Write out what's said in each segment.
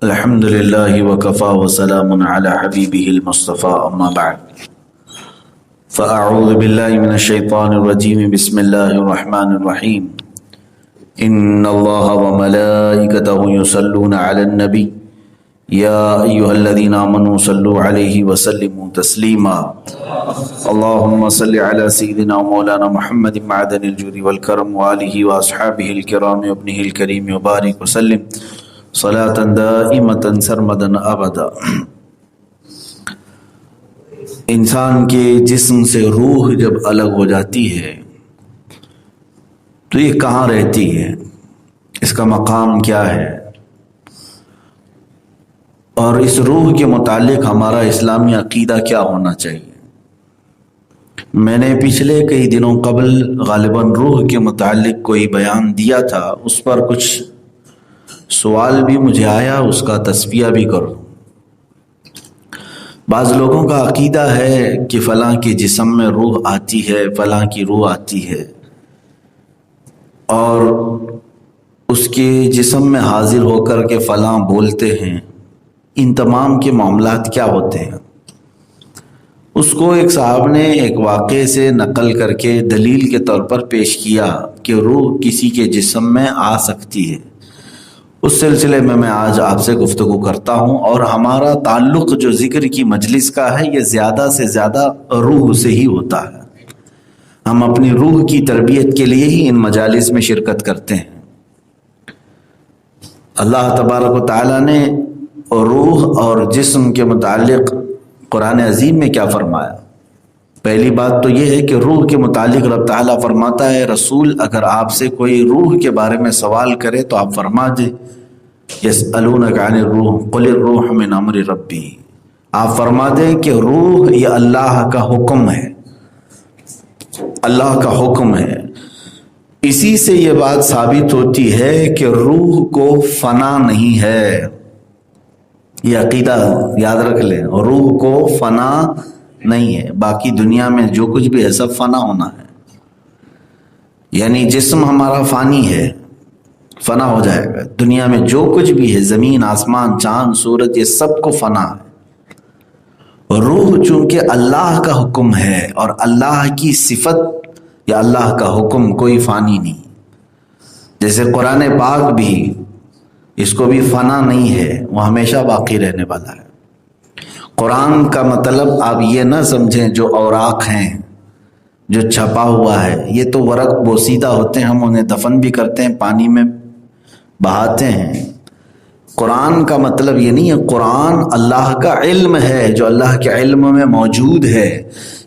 الحمد لله وكفى وسلام على حبيبه المصطفى أما بعد فأعوذ بالله من الشيطان الرجيم بسم الله الرحمن الرحيم إن الله وملائكته يصلون على النبي يا أيها الذين آمنوا صلوا عليه وسلموا تسليما اللهم صل على سيدنا ومولانا محمد معدن الجود والكرم وآله وأصحابه الكرام وابنه الكريم وبارك وسلم صلاة دائمة سرمدا ابدا۔ انسان کے جسم سے روح جب الگ ہو جاتی ہے تو یہ کہاں رہتی ہے، اس کا مقام کیا ہے، اور اس روح کے متعلق ہمارا اسلامی عقیدہ کیا ہونا چاہیے۔ میں نے پچھلے کئی دنوں قبل غالباً روح کے متعلق کوئی بیان دیا تھا، اس پر کچھ سوال بھی مجھے آیا، اس کا تصفیہ بھی کروں۔ بعض لوگوں کا عقیدہ ہے کہ فلاں کے جسم میں روح آتی ہے، فلاں کی روح آتی ہے، اور اس کے جسم میں حاضر ہو کر کے فلاں بولتے ہیں۔ ان تمام کے معاملات کیا ہوتے ہیں؟ اس کو ایک صاحب نے ایک واقعے سے نقل کر کے دلیل کے طور پر پیش کیا کہ روح کسی کے جسم میں آ سکتی ہے۔ اس سلسلے میں آج آپ سے گفتگو کرتا ہوں، اور ہمارا تعلق جو ذکر کی مجلس کا ہے یہ زیادہ سے زیادہ روح سے ہی ہوتا ہے۔ ہم اپنی روح کی تربیت کے لیے ہی ان مجالس میں شرکت کرتے ہیں۔ اللہ تبارک و تعالیٰ نے روح اور جسم کے متعلق قرآن عظیم میں کیا فرمایا؟ پہلی بات تو یہ ہے کہ روح کے متعلق رب تعالیٰ فرماتا ہے، رسول اگر آپ سے کوئی روح کے بارے میں سوال کرے تو آپ فرما دیں، یسألونک عن الروح قل الروح من امر ربی، آپ فرما دیں کہ روح یہ اللہ کا حکم ہے، اللہ کا حکم ہے۔ اسی سے یہ بات ثابت ہوتی ہے کہ روح کو فنا نہیں ہے۔ یہ عقیدہ یاد رکھ لیں، روح کو فنا نہیں ہے۔ باقی دنیا میں جو کچھ بھی ہے سب فنا ہونا ہے، یعنی جسم ہمارا فانی ہے، فنا ہو جائے گا۔ دنیا میں جو کچھ بھی ہے، زمین، آسمان، چاند، سورج، یہ سب کو فنا ہے۔ روح چونکہ اللہ کا حکم ہے اور اللہ کی صفت یا اللہ کا حکم، کوئی فانی نہیں۔ جیسے قرآن پاک بھی، اس کو بھی فنا نہیں ہے، وہ ہمیشہ باقی رہنے والا ہے۔ قرآن کا مطلب آپ یہ نہ سمجھیں جو اوراق ہیں، جو چھپا ہوا ہے، یہ تو ورق بوسیدہ ہوتے ہیں، ہم انہیں دفن بھی کرتے ہیں، پانی میں بہاتے ہیں۔ قرآن کا مطلب یہ نہیں ہے، قرآن اللہ کا علم ہے جو اللہ کے علم میں موجود ہے۔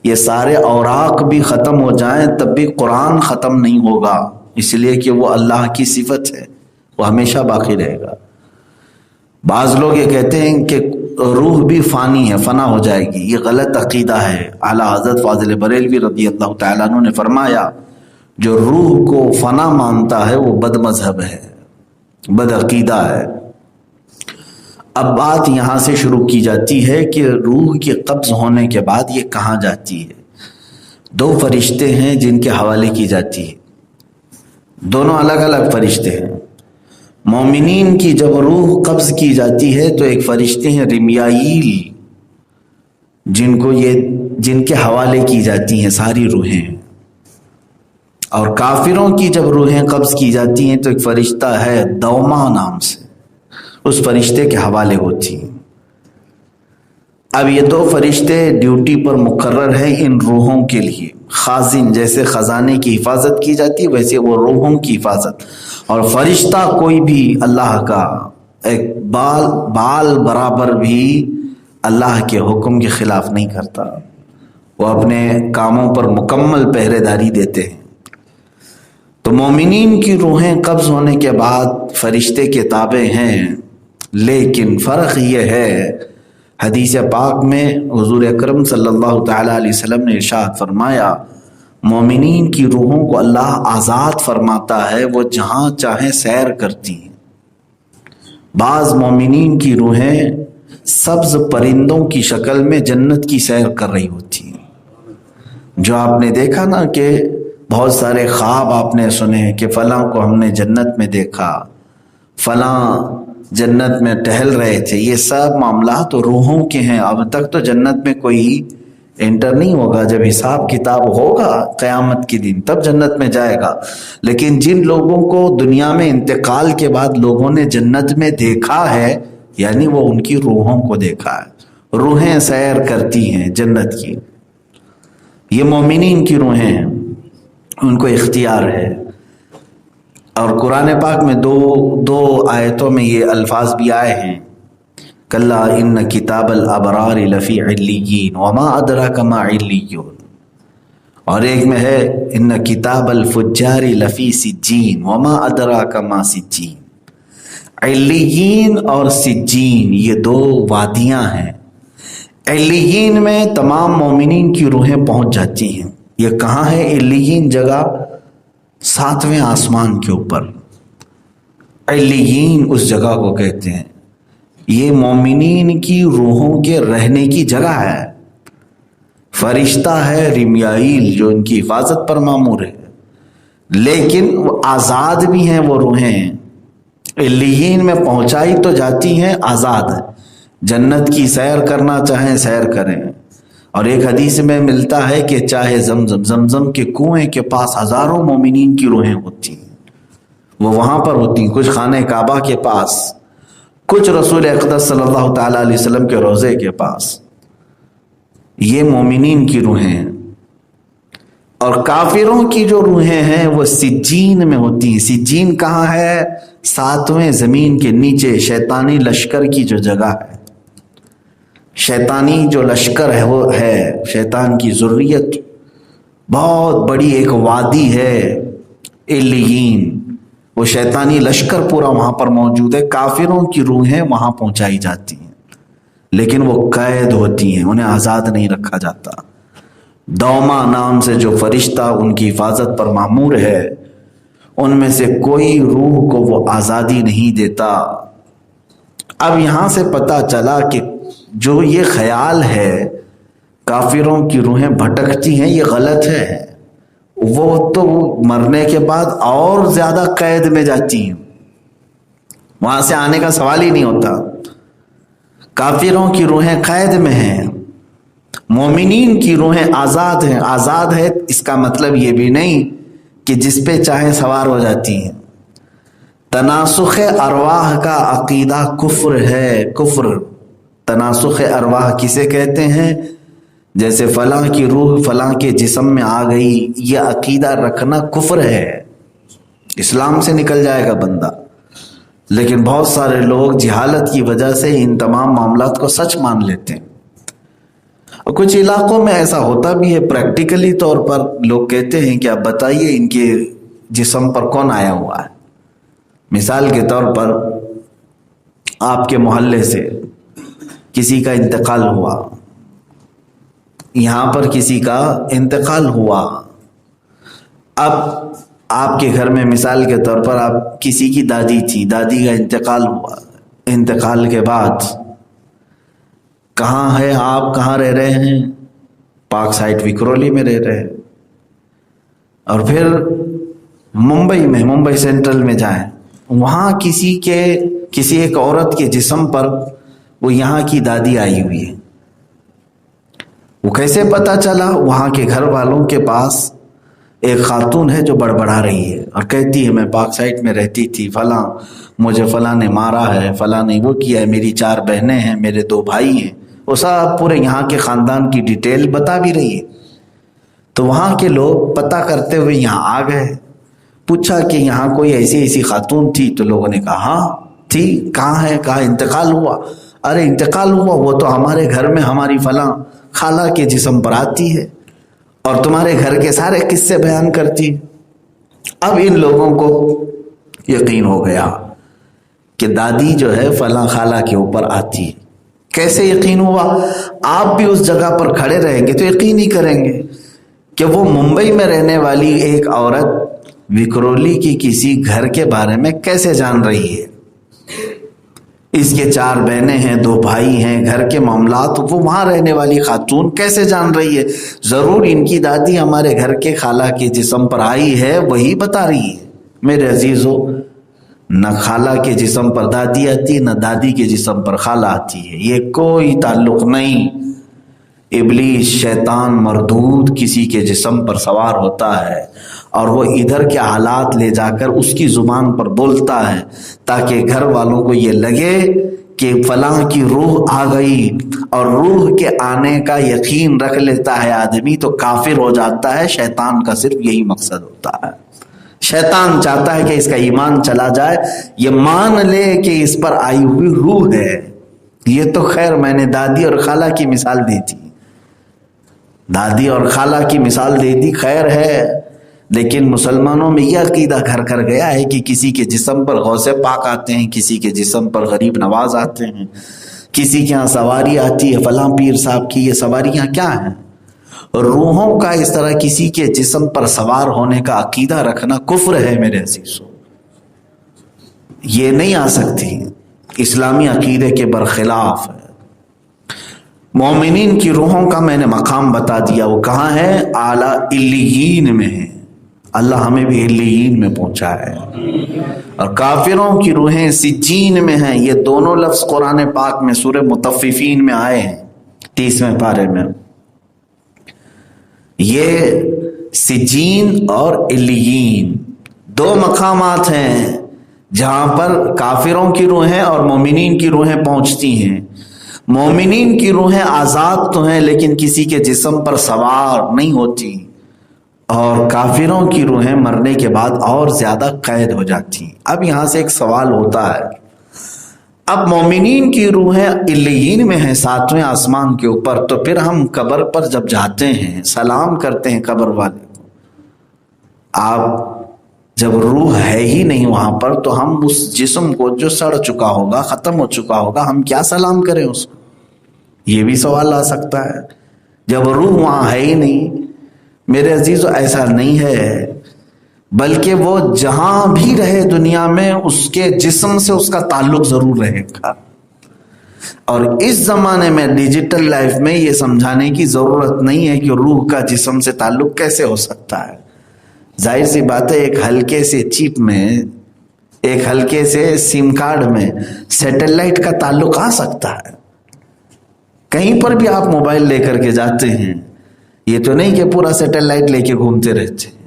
یہ سارے اوراق بھی ختم ہو جائیں تب بھی قرآن ختم نہیں ہوگا، اس لیے کہ وہ اللہ کی صفت ہے، وہ ہمیشہ باقی رہے گا۔ بعض لوگ یہ کہتے ہیں کہ روح بھی فانی ہے، فنا ہو جائے گی، یہ غلط عقیدہ ہے۔ اعلیٰ حضرت فاضل بریلوی رضی اللہ تعالیٰ عنہ نے فرمایا، جو روح کو فنا مانتا ہے وہ بد مذہب ہے، بد عقیدہ ہے۔ اب بات یہاں سے شروع کی جاتی ہے کہ روح کے قبض ہونے کے بعد یہ کہاں جاتی ہے۔ دو فرشتے ہیں جن کے حوالے کی جاتی ہے، دونوں الگ الگ فرشتے ہیں۔ مومنین کی جب روح قبض کی جاتی ہے تو ایک فرشتے ہیں رمیائیل، جن کے حوالے کی جاتی ہیں ساری روحیں، اور کافروں کی جب روحیں قبض کی جاتی ہیں تو ایک فرشتہ ہے دوما نام سے، اس فرشتے کے حوالے ہوتی ہیں۔ اب یہ دو فرشتے ڈیوٹی پر مقرر ہیں ان روحوں کے لیے۔ خازن، جیسے خزانے کی حفاظت کی جاتی ہے ویسے وہ روحوں کی حفاظت۔ اور فرشتہ کوئی بھی اللہ کا ایک بال برابر بھی اللہ کے حکم کے خلاف نہیں کرتا، وہ اپنے کاموں پر مکمل پہرے داری دیتے ہیں۔ تو مومنین کی روحیں قبض ہونے کے بعد فرشتے کے تابع ہیں، لیکن فرق یہ ہے، حدیث پاک میں حضور اکرم صلی اللہ تعالیٰ علیہ وسلم نے ارشاد فرمایا، مومنین کی روحوں کو اللہ آزاد فرماتا ہے، وہ جہاں چاہیں سیر کرتی ہیں۔ بعض مومنین کی روحیں سبز پرندوں کی شکل میں جنت کی سیر کر رہی ہوتی ہیں۔ جو آپ نے دیکھا نا کہ بہت سارے خواب آپ نے سنے کہ فلاں کو ہم نے جنت میں دیکھا، فلاں جنت میں ٹہل رہے تھے، یہ سب معاملات روحوں کے ہیں۔ اب تک تو جنت میں کوئی انٹر نہیں ہوگا، جب حساب کتاب ہوگا قیامت کے دن تب جنت میں جائے گا۔ لیکن جن لوگوں کو دنیا میں انتقال کے بعد لوگوں نے جنت میں دیکھا ہے، یعنی وہ ان کی روحوں کو دیکھا ہے، روحیں سیر کرتی ہیں جنت کی، یہ مومنین کی روحیں ہیں، ان کو اختیار ہے۔ اور قرآن پاک میں دو آیتوں میں یہ الفاظ بھی آئے ہیں، کلا ان کتاب الابرار لفی علیین وما ادراک ما علیون، اور ایک میں ہے ان کتاب الفجار لفی سجین وما ادراک ما سجین۔ علیین اور سجین یہ دو وادیاں ہیں۔ علیین میں تمام مومنین کی روحیں پہنچ جاتی ہیں۔ یہ کہاں ہے علیین جگہ؟ 7ویں آسمان کے اوپر علیین اس جگہ کو کہتے ہیں۔ یہ مومنین کی روحوں کے رہنے کی جگہ ہے۔ فرشتہ ہے رمیائیل جو ان کی حفاظت پر مامور ہے، لیکن وہ آزاد بھی ہیں، وہ روحیں علیین میں پہنچائی تو جاتی ہیں، آزاد ہے، جنت کی سیر کرنا چاہیں سیر کریں۔ اور ایک حدیث میں ملتا ہے کہ چاہے زمزم کے کنویں کے پاس ہزاروں مومنین کی روحیں ہوتی ہیں، وہ وہاں پر ہوتی ہیں، کچھ خانہ کعبہ کے پاس، کچھ رسول اقدس صلی اللہ تعالیٰ علیہ وسلم کے روضے کے پاس، یہ مومنین کی روحیں ہیں۔ اور کافروں کی جو روحیں ہیں وہ سجین میں ہوتی ہیں۔ سجین کہاں ہے؟ 7ویں زمین کے نیچے شیطانی لشکر کی جو جگہ ہے، شیطانی جو لشکر ہے وہ ہے شیطان کی ذریت، بہت بڑی ایک وادی ہے علیین، وہ شیطانی لشکر پورا وہاں پر موجود ہے۔ کافروں کی روحیں وہاں پہنچائی جاتی ہیں، لیکن وہ قید ہوتی ہیں، انہیں آزاد نہیں رکھا جاتا۔ دوما نام سے جو فرشتہ ان کی حفاظت پر مامور ہے، ان میں سے کوئی روح کو وہ آزادی نہیں دیتا۔ اب یہاں سے پتہ چلا کہ جو یہ خیال ہے کافروں کی روحیں بھٹکتی ہیں، یہ غلط ہے۔ وہ تو مرنے کے بعد اور زیادہ قید میں جاتی ہیں، وہاں سے آنے کا سوال ہی نہیں ہوتا۔ کافروں کی روحیں قید میں ہیں، مومنین کی روحیں آزاد ہیں۔ آزاد ہے اس کا مطلب یہ بھی نہیں کہ جس پہ چاہیں سوار ہو جاتی ہیں۔ تناسخ ارواح کا عقیدہ کفر ہے، کفر۔ تناسخ ارواح کسے کہتے ہیں؟ جیسے فلاں کی روح فلاں کے جسم میں آ گئی، یہ عقیدہ رکھنا کفر ہے، اسلام سے نکل جائے گا بندہ۔ لیکن بہت سارے لوگ جہالت کی وجہ سے ان تمام معاملات کو سچ مان لیتے ہیں، اور کچھ علاقوں میں ایسا ہوتا بھی ہے، پریکٹیکلی طور پر لوگ کہتے ہیں کہ آپ بتائیے ان کے جسم پر کون آیا ہوا ہے۔ مثال کے طور پر آپ کے محلے سے کسی کا انتقال ہوا، یہاں پر کسی کا انتقال ہوا، اب آپ کے گھر میں مثال کے طور پر آپ کسی کی دادی تھی، دادی کا انتقال ہوا، انتقال کے بعد کہاں ہے آپ، کہاں رہ رہے ہیں؟ پاک سائٹ وکرولی میں رہ رہے ہیں، اور پھر ممبئی میں، ممبئی سینٹرل میں جائیں، وہاں کسی ایک عورت کے جسم پر وہ یہاں کی دادی آئی ہوئی ہے۔ وہ کیسے پتا چلا؟ وہاں کے گھر والوں کے پاس ایک خاتون ہے جو بڑبڑا رہی ہے اور کہتی ہے میں پاک سائٹ میں رہتی تھی، فلاں مجھے فلاں نے مارا ہے، فلاں نے وہ کیا ہے، میری 4 بہنیں ہیں، میرے 2 بھائی ہیں، وہ سب پورے یہاں کے خاندان کی ڈیٹیل بتا بھی رہی ہے۔ تو وہاں کے لوگ پتہ کرتے ہوئے یہاں آ گئے، پوچھا کہ یہاں کوئی ایسی خاتون تھی؟ تو لوگوں نے کہا ہاں تھی۔ کہاں ہے؟ کہا انتقال ہوا۔ ارے انتقال ہوا؟ وہ تو ہمارے گھر میں ہماری فلاں خالہ کے جسم پر آتی ہے اور تمہارے گھر کے سارے قصے بیان کرتی۔ اب ان لوگوں کو یقین ہو گیا کہ دادی جو ہے فلاں خالہ کے اوپر آتی ہے۔ کیسے یقین ہوا؟ آپ بھی اس جگہ پر کھڑے رہیں گے تو یقین ہی کریں گے کہ وہ ممبئی میں رہنے والی ایک عورت وکرولی کی کسی گھر کے بارے میں کیسے جان رہی ہے، اس کے 4 بہنیں ہیں، 2 بھائی ہیں، گھر کے معاملات وہ وہاں رہنے والی خاتون کیسے جان رہی ہے؟ ضرور ان کی دادی ہمارے گھر کے خالہ کے جسم پر آئی ہے، وہی بتا رہی ہے۔ میرے عزیزو، نہ خالہ کے جسم پر دادی آتی، نہ دادی کے جسم پر خالہ آتی ہے، یہ کوئی تعلق نہیں۔ ابلیس شیطان مردود کسی کے جسم پر سوار ہوتا ہے اور وہ ادھر کے حالات لے جا کر اس کی زبان پر بولتا ہے تاکہ گھر والوں کو یہ لگے کہ فلاں کی روح آ گئی، اور روح کے آنے کا یقین رکھ لیتا ہے آدمی تو کافر ہو جاتا ہے۔ شیطان کا صرف یہی مقصد ہوتا ہے، شیطان چاہتا ہے کہ اس کا ایمان چلا جائے، یہ مان لے کہ اس پر آئی ہوئی روح ہے۔ یہ تو خیر میں نے دادی اور خالہ کی مثال دی تھی، دادی اور خالہ کی مثال دے دی، خیر ہے، لیکن مسلمانوں میں یہ عقیدہ گھر کر گیا ہے کہ کسی کے جسم پر غوث پاک آتے ہیں، کسی کے جسم پر غریب نواز آتے ہیں، کسی کے ہاں سواری آتی ہے فلاں پیر صاحب کی۔ یہ سواریاں کیا ہیں؟ روحوں کا اس طرح کسی کے جسم پر سوار ہونے کا عقیدہ رکھنا کفر ہے میرے عزیزوں، یہ نہیں آ سکتی، اسلامی عقیدے کے برخلاف ہے۔ مومنین کی روحوں کا میں نے مقام بتا دیا، وہ کہاں ہے؟ اعلیٰ علیین میں ہے، اللہ ہمیں بھی علیین میں پہنچا ہے۔ اور کافروں کی روحیں سجین میں ہیں، یہ دونوں لفظ قرآن پاک میں سورہ مطففین میں آئے ہیں 30ویں پارے میں۔ یہ سجین اور علیین دو مقامات ہیں جہاں پر کافروں کی روحیں اور مومنین کی روحیں پہنچتی ہیں۔ مومنین کی روحیں آزاد تو ہیں لیکن کسی کے جسم پر سوار نہیں ہوتی، اور کافروں کی روحیں مرنے کے بعد اور زیادہ قید ہو جاتی۔ اب یہاں سے ایک سوال ہوتا ہے، اب مومنین کی روحیں علیین میں ہیں 7ویں آسمان کے اوپر، تو پھر ہم قبر پر جب جاتے ہیں سلام کرتے ہیں قبر والے کو، آپ جب روح ہے ہی نہیں وہاں پر تو ہم اس جسم کو جو سڑ چکا ہوگا، ختم ہو چکا ہوگا، ہم کیا سلام کریں اس کو؟ یہ بھی سوال آ سکتا ہے جب روح وہاں ہے ہی نہیں۔ میرے عزیزو ایسا نہیں ہے، بلکہ وہ جہاں بھی رہے دنیا میں اس کے جسم سے اس کا تعلق ضرور رہے گا۔ اور اس زمانے میں ڈیجیٹل لائف میں یہ سمجھانے کی ضرورت نہیں ہے کہ روح کا جسم سے تعلق کیسے ہو سکتا ہے۔ ظاہر سی بات ہے، ایک ہلکے سے چپ میں، ایک ہلکے سے سم کارڈ میں سیٹلائٹ کا تعلق آ سکتا ہے۔ کہیں پر بھی آپ موبائل لے کر کے جاتے ہیں، یہ تو نہیں کہ پورا سیٹلائٹ لے کے گھومتے رہتے ہیں۔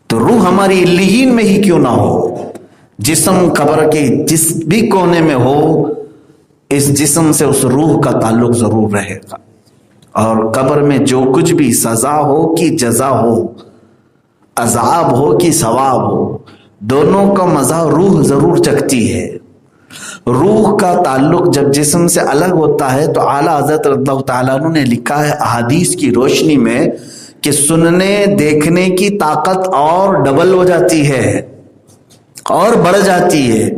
تو روح ہماری علیین میں ہی کیوں نہ ہو، جسم قبر کے جس بھی کونے میں ہو، اس جسم سے اس روح کا تعلق ضرور رہے گا۔ اور قبر میں جو کچھ بھی سزا ہو کہ جزا ہو، عذاب ہو کہ ثواب ہو، دونوں کا مزہ روح ضرور چکھتی ہے۔ روح کا تعلق جب جسم سے الگ ہوتا ہے تو اعلیٰ حضرت رضی اللہ تعالیٰ عنہ نے لکھا ہے احادیث کی روشنی میں کہ سننے دیکھنے کی طاقت اور ڈبل ہو جاتی ہے اور بڑھ جاتی ہے۔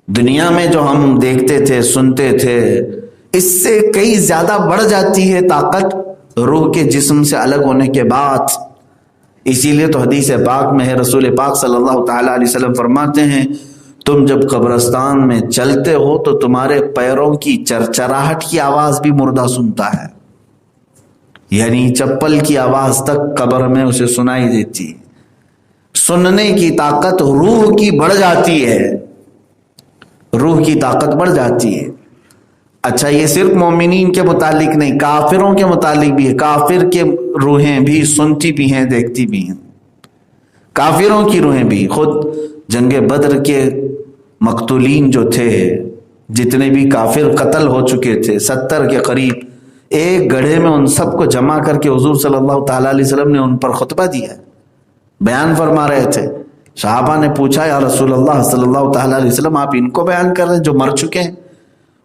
دنیا میں جو ہم دیکھتے تھے سنتے تھے اس سے کئی زیادہ بڑھ جاتی ہے طاقت روح کے جسم سے الگ ہونے کے بعد۔ اسی لیے تو حدیث پاک میں ہے، رسول پاک صلی اللہ تعالیٰ علیہ وسلم فرماتے ہیں تم جب قبرستان میں چلتے ہو تو تمہارے پیروں کی چرچراہٹ کی آواز بھی مردہ سنتا ہے، یعنی چپل کی آواز تک قبر میں اسے سنائی دیتی۔ سننے کی طاقت روح کی بڑھ جاتی ہے، روح کی طاقت بڑھ جاتی ہے۔ اچھا، یہ صرف مومنین کے متعلق نہیں، کافروں کے متعلق بھی ہے۔ کافر کے روحیں بھی سنتی بھی ہیں، دیکھتی بھی ہیں۔ کافروں کی روحیں بھی، خود جنگ بدر کے مقتولین جو تھے، جتنے بھی کافر قتل ہو چکے تھے 70 کے قریب، ایک گڑھے میں ان سب کو جمع کر کے حضور صلی اللہ تعالیٰ علیہ وسلم نے ان پر خطبہ دیا، بیان فرما رہے تھے۔ صحابہ نے پوچھا یا رسول اللہ صلی اللہ تعالیٰ علیہ وسلم آپ ان کو بیان کر رہے ہیں جو مر چکے ہیں؟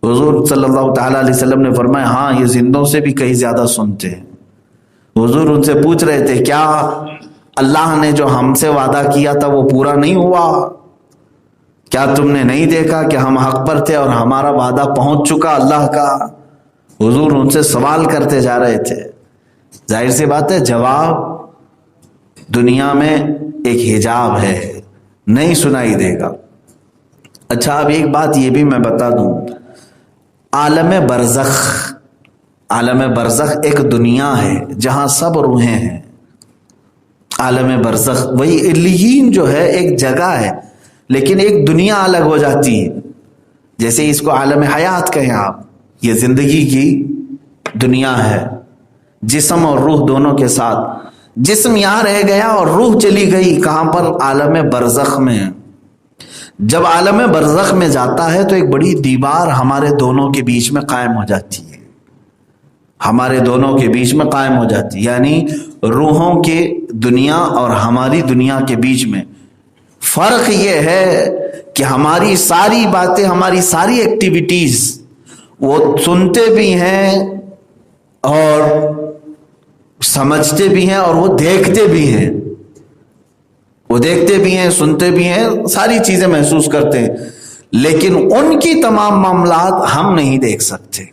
حضور صلی اللہ تعالیٰ علیہ وسلم نے فرمایا ہاں، یہ زندوں سے بھی کہیں زیادہ سنتے ہیں۔ حضور ان سے پوچھ رہے تھے کیا اللہ نے جو ہم سے وعدہ کیا تھا وہ پورا نہیں ہوا؟ کیا تم نے نہیں دیکھا کہ ہم حق پر تھے اور ہمارا وعدہ پہنچ چکا اللہ کا؟ حضور ان سے سوال کرتے جا رہے تھے۔ ظاہر سی بات ہے جواب دنیا میں ایک حجاب ہے، نہیں سنائی دے گا۔ اچھا، اب ایک بات یہ بھی میں بتا دوں، عالم برزخ، عالم برزخ ایک دنیا ہے جہاں سب روحیں ہیں۔ عالم برزخ وہی علیین جو ہے ایک جگہ ہے، لیکن ایک دنیا الگ ہو جاتی ہے. جیسے اس کو عالم حیات کہیں آپ, یہ زندگی کی دنیا ہے, جسم اور روح دونوں کے ساتھ. جسم یہاں رہ گیا اور روح چلی گئی کہاں پر؟ عالم برزخ میں. جب عالم برزخ میں جاتا ہے تو ایک بڑی دیوار ہمارے دونوں کے بیچ میں قائم ہو جاتی ہے, ہمارے دونوں کے بیچ میں قائم ہو جاتی ہے. یعنی روحوں کی دنیا اور ہماری دنیا کے بیچ میں فرق یہ ہے کہ ہماری ساری باتیں, ہماری ساری ایکٹیویٹیز وہ سنتے بھی ہیں اور سمجھتے بھی ہیں اور وہ دیکھتے بھی ہیں. وہ دیکھتے بھی ہیں, سنتے بھی ہیں, ساری چیزیں محسوس کرتے ہیں, لیکن ان کی تمام معاملات ہم نہیں دیکھ سکتے.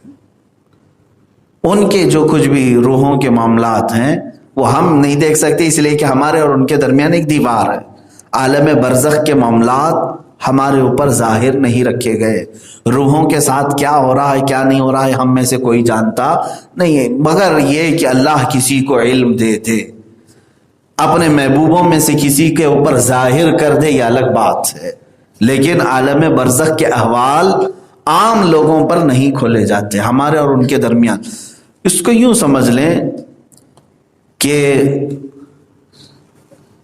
ان کے جو کچھ بھی روحوں کے معاملات ہیں وہ ہم نہیں دیکھ سکتے, اس لیے کہ ہمارے اور ان کے درمیان ایک دیوار ہے. عالم برزخ کے معاملات ہمارے اوپر ظاہر نہیں رکھے گئے. روحوں کے ساتھ کیا ہو رہا ہے کیا نہیں ہو رہا ہے ہم میں سے کوئی جانتا نہیں ہے, مگر یہ کہ اللہ کسی کو علم دے دے, اپنے محبوبوں میں سے کسی کے اوپر ظاہر کر دے, یہ الگ بات ہے. لیکن عالم برزخ کے احوال عام لوگوں پر نہیں کھولے جاتے, ہمارے اور ان کے درمیان. اس کو یوں سمجھ لیں کہ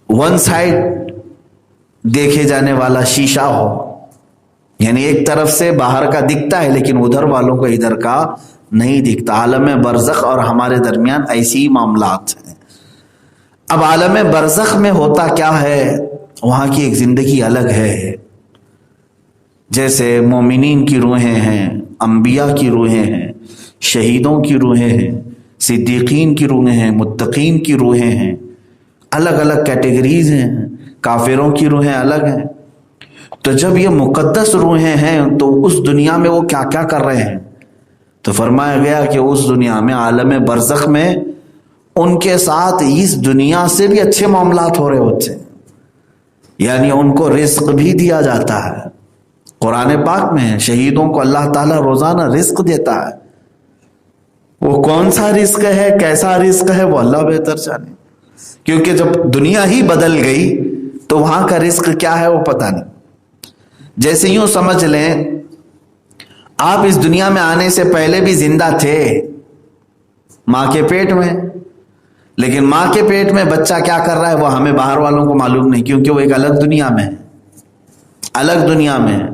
ون سائڈ دیکھے جانے والا شیشہ ہو, یعنی ایک طرف سے باہر کا دکھتا ہے لیکن ادھر والوں کو ادھر کا نہیں دکھتا. عالم برزخ اور ہمارے درمیان ایسی ہی معاملات ہیں. اب عالم برزخ میں ہوتا کیا ہے, وہاں کی ایک زندگی الگ ہے. جیسے مومنین کی روحیں ہیں, انبیاء کی روحیں ہیں, شہیدوں کی روحیں ہیں, صدیقین کی روحیں ہیں, متقین کی روحیں ہیں, الگ الگ کیٹیگریز ہیں. کافروں کی روحیں الگ ہیں. تو جب یہ مقدس روحیں ہیں تو اس دنیا میں وہ کیا کیا کر رہے ہیں؟ تو فرمایا گیا کہ اس دنیا میں عالم برزخ میں ان کے ساتھ اس دنیا سے بھی اچھے معاملات ہو رہے ہوتے ہیں. یعنی ان کو رزق بھی دیا جاتا ہے. قرآن پاک میں ہے شہیدوں کو اللہ تعالیٰ روزانہ رزق دیتا ہے. وہ کون سا رزق ہے, کیسا رزق ہے, وہ اللہ بہتر جانے, کیونکہ جب دنیا ہی بدل گئی تو وہاں کا رزق کیا ہے وہ پتہ نہیں. جیسے یوں سمجھ لیں آپ اس دنیا میں آنے سے پہلے بھی زندہ تھے ماں کے پیٹ میں, لیکن ماں کے پیٹ میں بچہ کیا کر رہا ہے وہ ہمیں باہر والوں کو معلوم نہیں, کیونکہ وہ ایک الگ دنیا میں ہے, الگ دنیا میں ہے.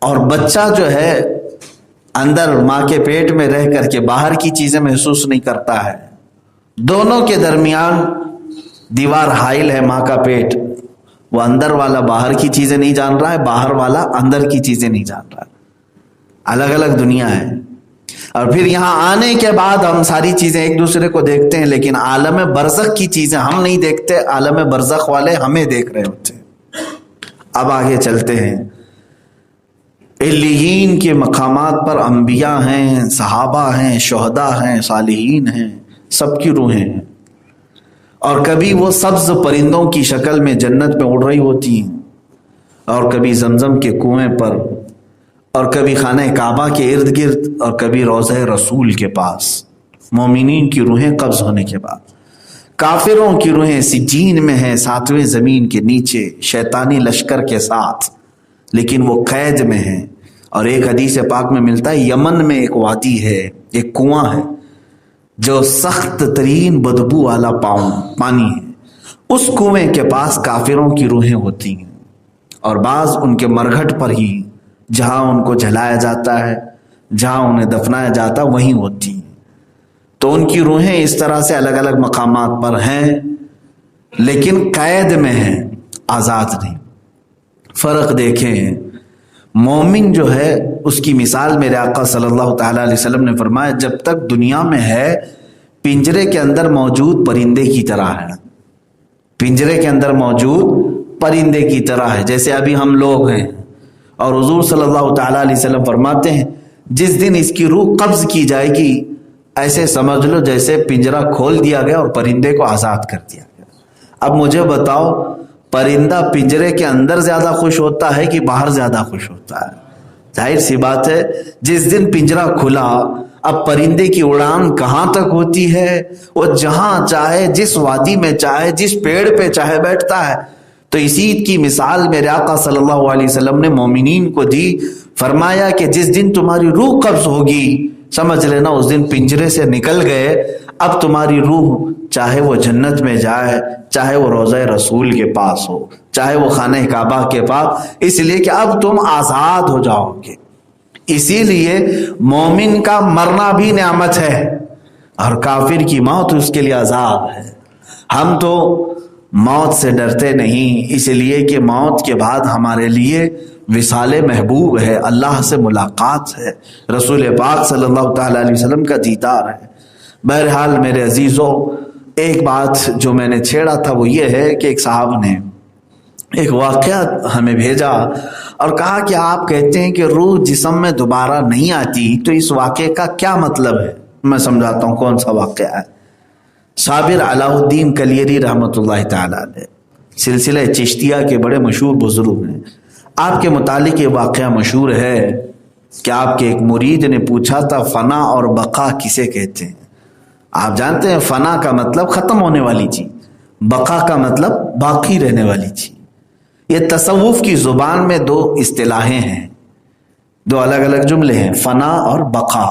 اور بچہ جو ہے اندر ماں کے پیٹ میں رہ کر کے باہر کی چیزیں محسوس نہیں کرتا ہے. دونوں کے درمیان دیوار حائل ہے, ماں کا پیٹ. وہ اندر والا باہر کی چیزیں نہیں جان رہا ہے, باہر والا اندر کی چیزیں نہیں جان رہا. الگ الگ دنیا ہے. اور پھر یہاں آنے کے بعد ہم ساری چیزیں ایک دوسرے کو دیکھتے ہیں, لیکن عالم برزخ کی چیزیں ہم نہیں دیکھتے, عالم برزخ والے ہمیں دیکھ رہے ہوتے ہیں. اب آگے چلتے ہیں. علیین کے مقامات پر انبیاء ہیں, صحابہ ہیں, شہداء ہیں, صالحین ہیں, سب کی روحیں ہیں. اور کبھی وہ سبز پرندوں کی شکل میں جنت میں اڑ رہی ہوتی ہیں, اور کبھی زمزم کے کنویں پر, اور کبھی خانہ کعبہ کے ارد گرد, اور کبھی روضہ رسول کے پاس. مومنین کی روحیں قبض ہونے کے بعد. کافروں کی روحیں سجین میں ہیں, 7ویں زمین کے نیچے شیطانی لشکر کے ساتھ, لیکن وہ قید میں ہیں. اور ایک حدیث پاک میں ملتا ہے یمن میں ایک وادی ہے, ایک کنواں ہے جو سخت ترین بدبو والا پانی ہے. اس کنویں کے پاس کافروں کی روحیں ہوتی ہیں, اور بعض ان کے مرگھٹ پر ہی جہاں ان کو جلایا جاتا ہے, جہاں انہیں دفنایا جاتا ہے وہیں ہوتی ہیں. تو ان کی روحیں اس طرح سے الگ الگ مقامات پر ہیں, لیکن قید میں ہیں, آزاد نہیں. فرق دیکھیں, مومن جو ہے اس کی مثال میرے آقا صلی اللہ تعالیٰ علیہ وسلم نے فرمایا جب تک دنیا میں ہے پنجرے کے اندر موجود پرندے کی طرح ہے. پنجرے کے اندر موجود پرندے کی طرح ہے, جیسے ابھی ہم لوگ ہیں. اور حضور صلی اللہ تعالیٰ علیہ وسلم فرماتے ہیں جس دن اس کی روح قبض کی جائے گی ایسے سمجھ لو جیسے پنجرہ کھول دیا گیا اور پرندے کو آزاد کر دیا گیا. اب مجھے بتاؤ پرندہ پنجرے کے اندر زیادہ خوش ہوتا ہے کہ باہر زیادہ خوش ہوتا ہے؟ ظاہر سی بات ہے جس دن پنجرہ کھلا اب پرندے کی اڑان کہاں تک ہوتی ہے, وہ جہاں چاہے, جس وادی میں چاہے, جس پیڑ پہ چاہے بیٹھتا ہے. تو اسی عید کی مثال میرے آقا صلی اللہ علیہ وسلم نے مومنین کو دی، فرمایا کہ جس دن تمہاری روح قبض ہوگی، سمجھ لینا اس دن پنجرے سے نکل گئے، اب تمہاری روح چاہے وہ جنت میں جائے، چاہے وہ روضہ رسول کے پاس ہو، چاہے وہ خانہ کعبہ کے پاس، اس لیے کہ اب تم آزاد ہو جاؤ گے۔ اسی لیے مومن کا مرنا بھی نعمت ہے اور کافر کی موت اس کے لیے عذاب ہے۔ ہم تو موت سے ڈرتے نہیں، اس لیے کہ موت کے بعد ہمارے لیے وصال محبوب ہے، اللہ سے ملاقات ہے، رسول پاک صلی اللہ تعالی علیہ وسلم کا دیدار ہے۔ بہرحال میرے عزیزوں، ایک بات جو میں نے چھیڑا تھا وہ یہ ہے کہ ایک صاحب نے ایک واقعہ ہمیں بھیجا اور کہا کہ آپ کہتے ہیں کہ روح جسم میں دوبارہ نہیں آتی، تو اس واقعے کا کیا مطلب ہے؟ میں سمجھاتا ہوں کون سا واقعہ ہے۔ صابر علاء الدین کلیری رحمۃ اللہ تعالی علیہ سلسلہ چشتیہ کے بڑے مشہور بزرگ ہیں۔ آپ کے متعلق یہ واقعہ مشہور ہے کہ آپ کے ایک مرید نے پوچھا تھا فنا اور بقا کسے کہتے ہیں؟ آپ جانتے ہیں فنا کا مطلب ختم ہونے والی چیز، بقا کا مطلب باقی رہنے والی چیز۔ یہ تصوف کی زبان میں دو اصطلاحیں ہیں، دو الگ الگ جملے ہیں، فنا اور بقا۔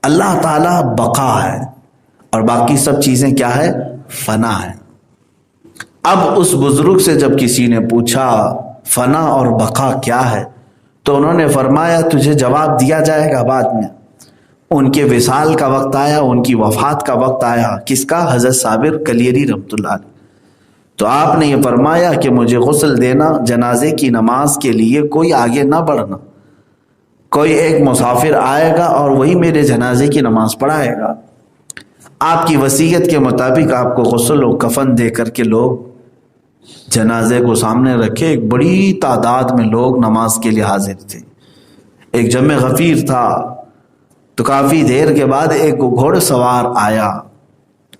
اللہ تعالیٰ بقا ہے اور باقی سب چیزیں کیا ہے؟ فنا ہے۔ اب اس بزرگ سے جب کسی نے پوچھا فنا اور بقا کیا ہے تو انہوں نے فرمایا تجھے جواب دیا جائے گا بعد میں۔ ان کے وصال کا وقت آیا، ان کی وفات کا وقت آیا، کس کا؟ حضرت صابر کلیری رحمۃ اللہ علیہ۔ تو آپ نے یہ فرمایا کہ مجھے غسل دینا، جنازے کی نماز کے لیے کوئی آگے نہ بڑھنا، کوئی ایک مسافر آئے گا اور وہی میرے جنازے کی نماز پڑھائے گا۔ آپ کی وصیت کے مطابق آپ کو غسل و کفن دے کر کے لوگ جنازے کو سامنے رکھے، ایک بڑی تعداد میں لوگ نماز کے لیے حاضر تھے۔ ایک جمع غفیر تھا تو کافی دیر کے بعد ایک گھوڑ سوار آیا،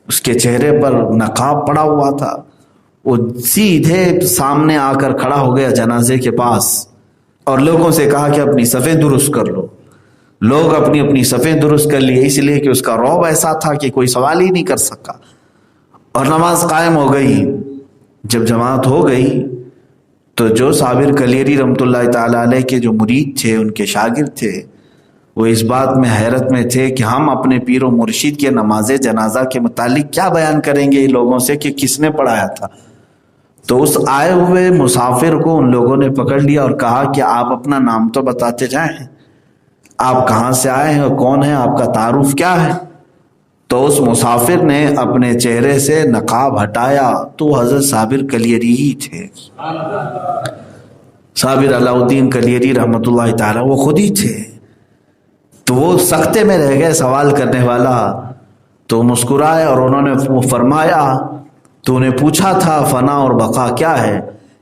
اس کے چہرے پر نقاب پڑا ہوا تھا، وہ سیدھے سامنے آ کر کھڑا ہو گیا جنازے کے پاس اور لوگوں سے کہا کہ اپنی صفیں درست کر لو۔ لوگ اپنی اپنی صفیں درست کر لیے، اس لیے کہ اس کا رعب ایسا تھا کہ کوئی سوال ہی نہیں کر سکا، اور نماز قائم ہو گئی۔ جب جماعت ہو گئی تو جو صابر کلیری رحمۃ اللہ تعالی علیہ کے جو مرید تھے، ان کے شاگرد تھے، وہ اس بات میں حیرت میں تھے کہ ہم اپنے پیر و مرشد کے نماز جنازہ کے متعلق کیا بیان کریں گے لوگوں سے کہ کس نے پڑھایا تھا۔ تو اس آئے ہوئے مسافر کو ان لوگوں نے پکڑ لیا اور کہا کہ آپ اپنا نام تو بتاتے جائیں، آپ کہاں سے آئے ہیں اور کون ہیں، آپ کا تعارف کیا ہے؟ تو اس مسافر نے اپنے چہرے سے نقاب ہٹایا تو حضرت صابر کلیری ہی تھے، صابر علاء الدین کلیری رحمۃ اللہ تعالی، وہ خود ہی تھے۔ تو وہ سکتے میں رہ گئے سوال کرنے والا، تو مسکرائے اور انہوں نے فرمایا تو نے پوچھا تھا فنا اور بقا کیا ہے؟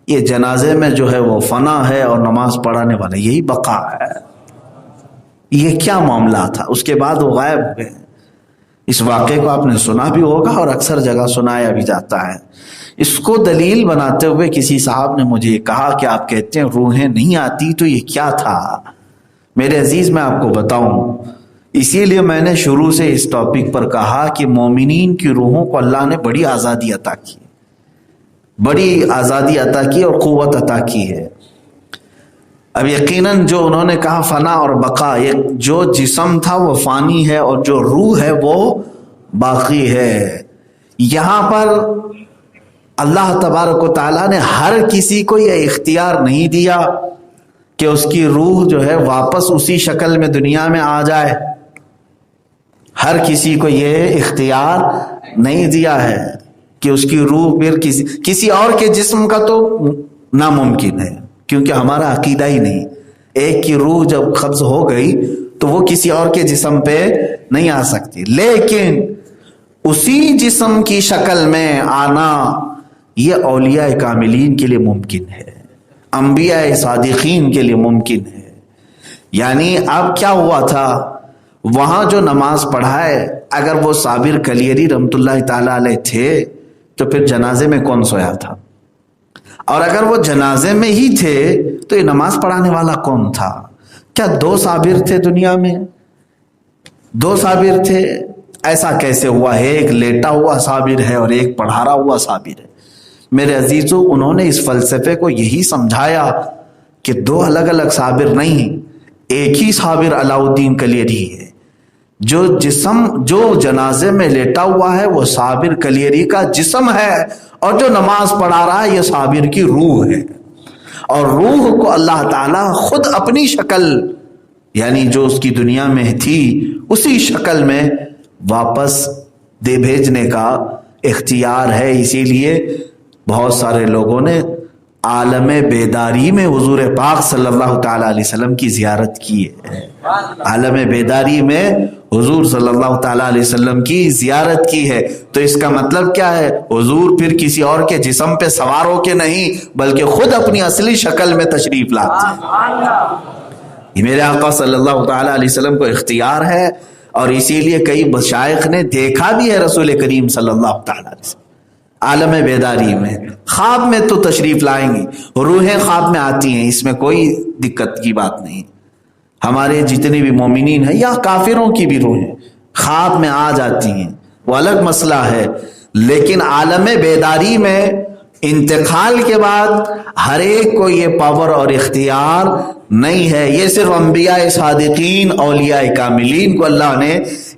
یہ جنازے میں جو ہے وہ فنا ہے اور نماز پڑھانے والا یہی بقا ہے۔ یہ کیا معاملہ تھا؟ اس کے بعد وہ غائب ہو گئے۔ اس واقعے کو آپ نے سنا بھی ہوگا اور اکثر جگہ سنایا بھی جاتا ہے۔ اس کو دلیل بناتے ہوئے کسی صاحب نے مجھے یہ کہا کہ آپ کہتے ہیں روحیں نہیں آتی، تو یہ کیا تھا؟ میرے عزیز میں آپ کو بتاؤں، اسی لیے میں نے شروع سے اس ٹاپک پر کہا کہ مومنین کی روحوں کو اللہ نے بڑی آزادی عطا کی، بڑی آزادی عطا کی اور قوت عطا کی ہے۔ اب یقیناً جو انہوں نے کہا فنا اور بقا، جو جسم تھا وہ فانی ہے اور جو روح ہے وہ باقی ہے۔ یہاں پر اللہ تبارک و تعالیٰ نے ہر کسی کو یہ اختیار نہیں دیا کہ اس کی روح جو ہے واپس اسی شکل میں دنیا میں آ جائے، ہر کسی کو یہ اختیار نہیں دیا ہے کہ اس کی روح پھر کسی اور کے جسم کا تو ناممکن ہے، کیونکہ ہمارا عقیدہ ہی نہیں۔ ایک کی روح جب قبض ہو گئی تو وہ کسی اور کے جسم پہ نہیں آ سکتی، لیکن اسی جسم کی شکل میں آنا یہ اولیاء کاملین کے لیے ممکن ہے، انبیاء صادقین کے لیے ممکن ہے۔ یعنی اب کیا ہوا تھا، وہاں جو نماز پڑھائے اگر وہ صابر کلیری رحمۃ اللہ تعالی علیہ تھے تو پھر جنازے میں کون سویا تھا؟ اور اگر وہ جنازے میں ہی تھے تو یہ نماز پڑھانے والا کون تھا؟ کیا دو صابر تھے دنیا میں؟ دو صابر تھے؟ ایسا کیسے ہوا ہے؟ ایک لیٹا ہوا صابر ہے اور ایک پڑھا رہا ہوا صابر ہے۔ میرے عزیزوں انہوں نے اس فلسفے کو یہی سمجھایا کہ دو الگ الگ صابر نہیں، ایک ہی صابر علاء الدین کلیری ہے۔ جو جسم جو جنازے میں لیٹا ہوا ہے وہ صابر کلیری کا جسم ہے، اور جو نماز پڑھا رہا ہے یہ صابر کی روح ہے۔ اور روح کو اللہ تعالیٰ خود اپنی شکل، یعنی جو اس کی دنیا میں تھی اسی شکل میں واپس دے بھیجنے کا اختیار ہے۔ اسی لیے بہت سارے لوگوں نے عالم بیداری میں حضور پاک صلی اللہ تعالی علیہ وسلم کی زیارت کی ہے۔ عالم بیداری میں حضور صلی اللہ تعالی علیہ وسلم کی زیارت کی ہے، تو اس کا مطلب کیا ہے؟ حضور پھر کسی اور کے جسم پہ سوار ہو کے نہیں بلکہ خود اپنی اصلی شکل میں تشریف لاتے ہیں۔ یہ میرے آقا صلی اللہ تعالی علیہ وسلم کو اختیار ہے، اور اسی لیے کئی مشائخ نے دیکھا بھی ہے رسول کریم صلی اللہ تعالی علیہ وسلم عالم بیداری میں۔ خواب میں تو تشریف لائیں گی، روحیں خواب میں آتی ہیں، اس میں کوئی دقت کی بات نہیں۔ ہمارے جتنے بھی مومنین ہیں یا کافروں کی بھی روحیں خواب میں آ جاتی ہیں، وہ الگ مسئلہ ہے، لیکن عالم بیداری میں انتقال کے بعد ہر ایک کو یہ پاور اور اختیار نہیں ہے۔ یہ صرف انبیاء صادقین، اولیاء کاملین کو اللہ نے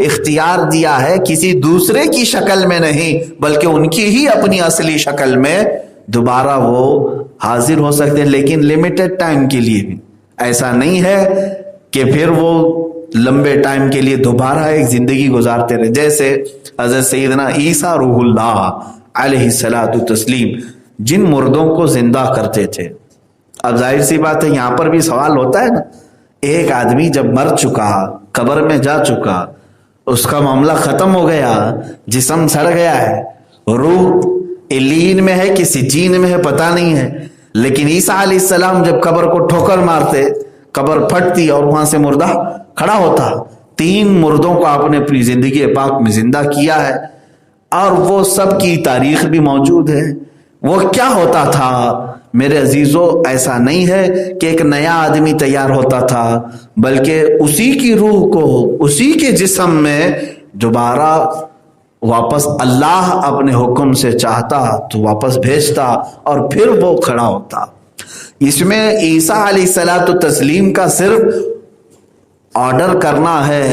اختیار دیا ہے، کسی دوسرے کی شکل میں نہیں بلکہ ان کی ہی اپنی اصلی شکل میں دوبارہ وہ حاضر ہو سکتے ہیں، لیکن لمیٹڈ ٹائم کے لیے بھی۔ ایسا نہیں ہے کہ پھر وہ لمبے ٹائم کے لیے دوبارہ ایک زندگی گزارتے رہے، جیسے حضرت سیدنا عیسیٰ روح اللہ علیہ الصلاۃ والتسلیم جن مردوں کو زندہ کرتے تھے۔ اب ظاہر سی بات ہے یہاں پر بھی سوال ہوتا ہے نا، ایک آدمی جب مر چکا، قبر میں جا چکا، اس کا معاملہ ختم ہو گیا، جسم سڑ گیا ہے، روح علیین میں ہے کہ سجین میں ہے پتہ نہیں ہے، لیکن عیسیٰ علیہ السلام جب قبر کو ٹھوکر مارتے، قبر پھٹتی اور وہاں سے مردہ کھڑا ہوتا۔ 3 مردوں کو آپ نے اپنی زندگی پاک میں زندہ کیا ہے، اور وہ سب کی تاریخ بھی موجود ہے۔ وہ کیا ہوتا تھا میرے عزیزوں؟ ایسا نہیں ہے کہ ایک نیا آدمی تیار ہوتا تھا، بلکہ اسی کی روح کو اسی کے جسم میں دوبارہ واپس اللہ اپنے حکم سے چاہتا تو واپس بھیجتا اور پھر وہ کھڑا ہوتا۔ اس میں عیسیٰ علیہ الصلاۃ والتسلیم کا صرف آرڈر کرنا ہے،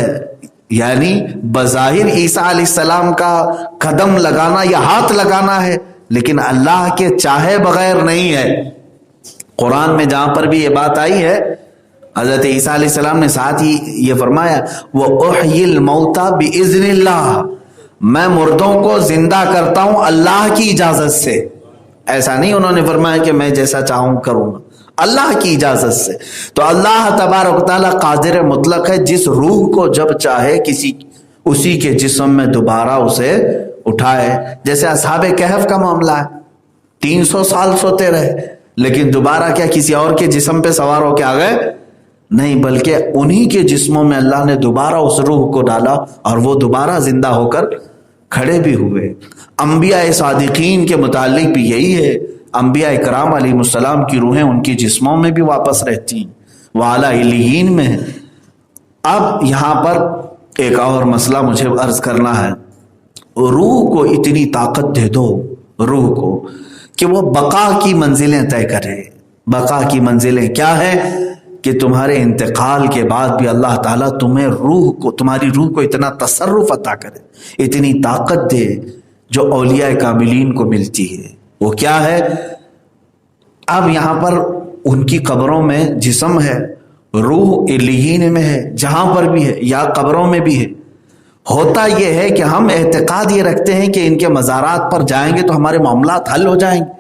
یعنی بظاہر عیسیٰ علیہ السلام کا قدم لگانا یا ہاتھ لگانا ہے، لیکن اللہ کے چاہے بغیر نہیں ہے۔ قرآن میں جہاں پر بھی یہ بات آئی ہے، حضرت عیسیٰ علیہ السلام نے ساتھ ہی یہ فرمایا وَأُحْيِي الْمَوْتَى بِإِذْنِ اللَّهِ، میں مردوں کو زندہ کرتا ہوں اللہ کی اجازت سے۔ ایسا نہیں انہوں نے فرمایا کہ میں جیسا چاہوں کروں گا، اللہ کی اجازت سے۔ تو اللہ تبارک و تعالیٰ قادر مطلق ہے، جس روح کو جب چاہے اسی کے جسم میں دوبارہ اسے اٹھائے۔ جیسے اصحاب کہف کا معاملہ ہے، 300 سال سوتے رہے لیکن دوبارہ کیا کسی اور کے جسم پہ سوار ہو کے آ گئے؟ نہیں، بلکہ انہی کے جسموں میں اللہ نے دوبارہ اس روح کو ڈالا اور وہ دوبارہ زندہ ہو کر کھڑے بھی ہوئے۔ انبیاء صادقین کے متعلق بھی یہی ہے، انبیاء کرام علیہ السلام کی روحیں ان کی جسموں میں بھی واپس رہتی ہیں، وہ اعلیٰ علیین میں ہیں۔ اب یہاں پر ایک اور مسئلہ مجھے عرض کرنا ہے، روح کو اتنی طاقت دے دو روح کو کہ وہ بقا کی منزلیں طے کرے۔ بقا کی منزلیں کیا ہے؟ کہ تمہارے انتقال کے بعد بھی اللہ تعالیٰ تمہاری روح کو اتنا تصرف عطا کرے، اتنی طاقت دے جو اولیاء کاملین کو ملتی ہے۔ وہ کیا ہے؟ اب یہاں پر ان کی قبروں میں جسم ہے، روح علیین میں ہے، جہاں پر بھی ہے یا قبروں میں بھی ہے۔ ہوتا یہ ہے کہ ہم اعتقاد یہ رکھتے ہیں کہ ان کے مزارات پر جائیں گے تو ہمارے معاملات حل ہو جائیں گے۔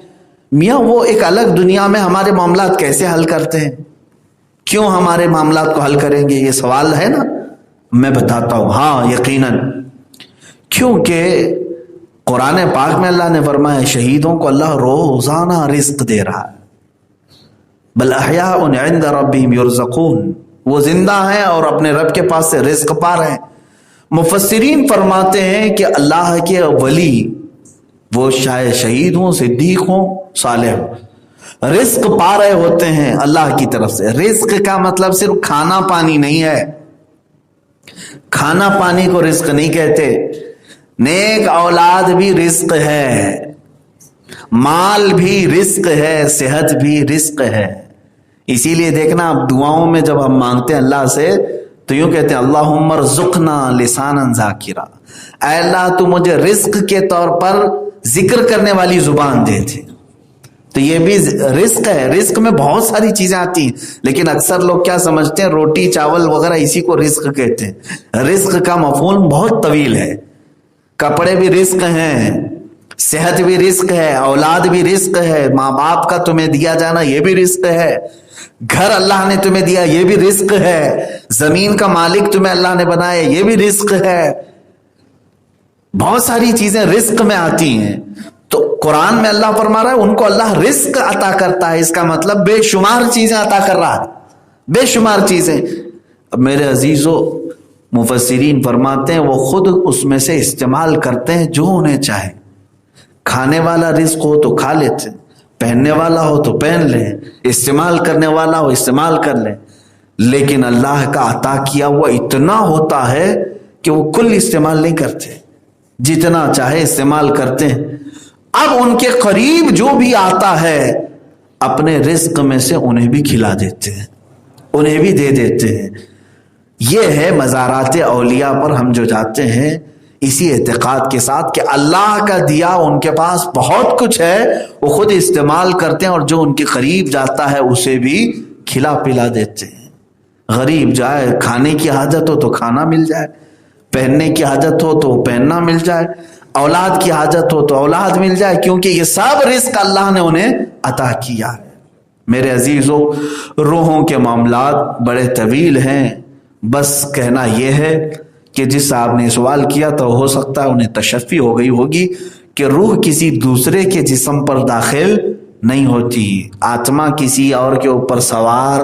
میاں وہ ایک الگ دنیا میں ہمارے معاملات کیسے حل کرتے ہیں؟ کیوں ہمارے معاملات کو حل کریں گے؟ یہ سوال ہے نا، میں بتاتا ہوں۔ ہاں یقیناً، کیونکہ قرآن پاک میں اللہ نے فرمایا شہیدوں کو اللہ روزانہ رزق دے رہا ہے، بل احیاء عند ربہم یرزقون، وہ زندہ ہیں اور اپنے رب کے پاس سے رزق پا رہے ہیں۔ مفسرین فرماتے ہیں کہ اللہ کے ولی، وہ شاید شہید ہوں، صدیق ہوں، صالح ہوں، رزق پا رہے ہوتے ہیں اللہ کی طرف سے۔ رزق کا مطلب صرف کھانا پانی نہیں ہے، کھانا پانی کو رزق نہیں کہتے، نیک اولاد بھی رزق ہے، مال بھی رزق ہے، صحت بھی رزق ہے۔ اسی لیے دیکھنا اب دعاؤں میں جب ہم مانگتے ہیں اللہ سے تو یوں کہتے ہیں اللہم ارزقنا لسانا ذاکرا، اے اللہ تو مجھے رزق کے طور پر ذکر کرنے والی زبان دے دے۔ تو یہ بھی رزق ہے، رزق میں بہت ساری چیزیں آتی ہیں، لیکن اکثر لوگ کیا سمجھتے ہیں روٹی چاول وغیرہ اسی کو رزق کہتے ہیں۔ رزق کا مفہوم بہت طویل ہے، کپڑے بھی رزق ہیں، صحت بھی رزق ہے، اولاد بھی رزق ہے، ماں باپ کا تمہیں دیا جانا یہ بھی رزق ہے، گھر اللہ نے تمہیں دیا یہ بھی رزق ہے، زمین کا مالک تمہیں اللہ نے بنایا یہ بھی رزق ہے۔ بہت ساری چیزیں رزق میں آتی ہیں، تو قرآن میں اللہ فرما رہا ہے ان کو اللہ رزق عطا کرتا ہے، اس کا مطلب بے شمار چیزیں عطا کر رہا ہے، بے شمار چیزیں۔ اب میرے عزیزو، مفسرین فرماتے ہیں وہ خود اس میں سے استعمال کرتے ہیں جو انہیں چاہے۔ کھانے والا رزق ہو تو کھا لیتے، پہننے والا ہو تو پہن لیں، استعمال کرنے والا ہو استعمال کر لیں، لیکن اللہ کا عطا کیا ہوا اتنا ہوتا ہے کہ وہ کل استعمال نہیں کرتے، جتنا چاہے استعمال کرتے ہیں۔ اب ان کے قریب جو بھی آتا ہے اپنے رزق میں سے انہیں بھی کھلا دیتے ہیں، انہیں بھی دے دیتے ہیں۔ یہ ہے مزارات اولیاء پر ہم جو جاتے ہیں اسی اعتقاد کے ساتھ کہ اللہ کا دیا ان کے پاس بہت کچھ ہے، وہ خود استعمال کرتے ہیں، اور جو ان کے قریب جاتا ہے اسے بھی کھلا پلا دیتے ہیں۔ غریب جائے کھانے کی حاجت ہو تو کھانا مل جائے، پہننے کی حاجت ہو تو پہننا مل جائے، اولاد کی حاجت ہو تو اولاد مل جائے، کیونکہ یہ سب رزق اللہ نے انہیں عطا کیا ہے۔ میرے عزیزو، روحوں کے معاملات بڑے طویل ہیں، بس کہنا یہ ہے کہ جس صاحب نے سوال کیا تو ہو سکتا ہے انہیں تشفی ہو گئی ہوگی کہ روح کسی دوسرے کے جسم پر داخل نہیں ہوتی، آتما کسی اور کے اوپر سوار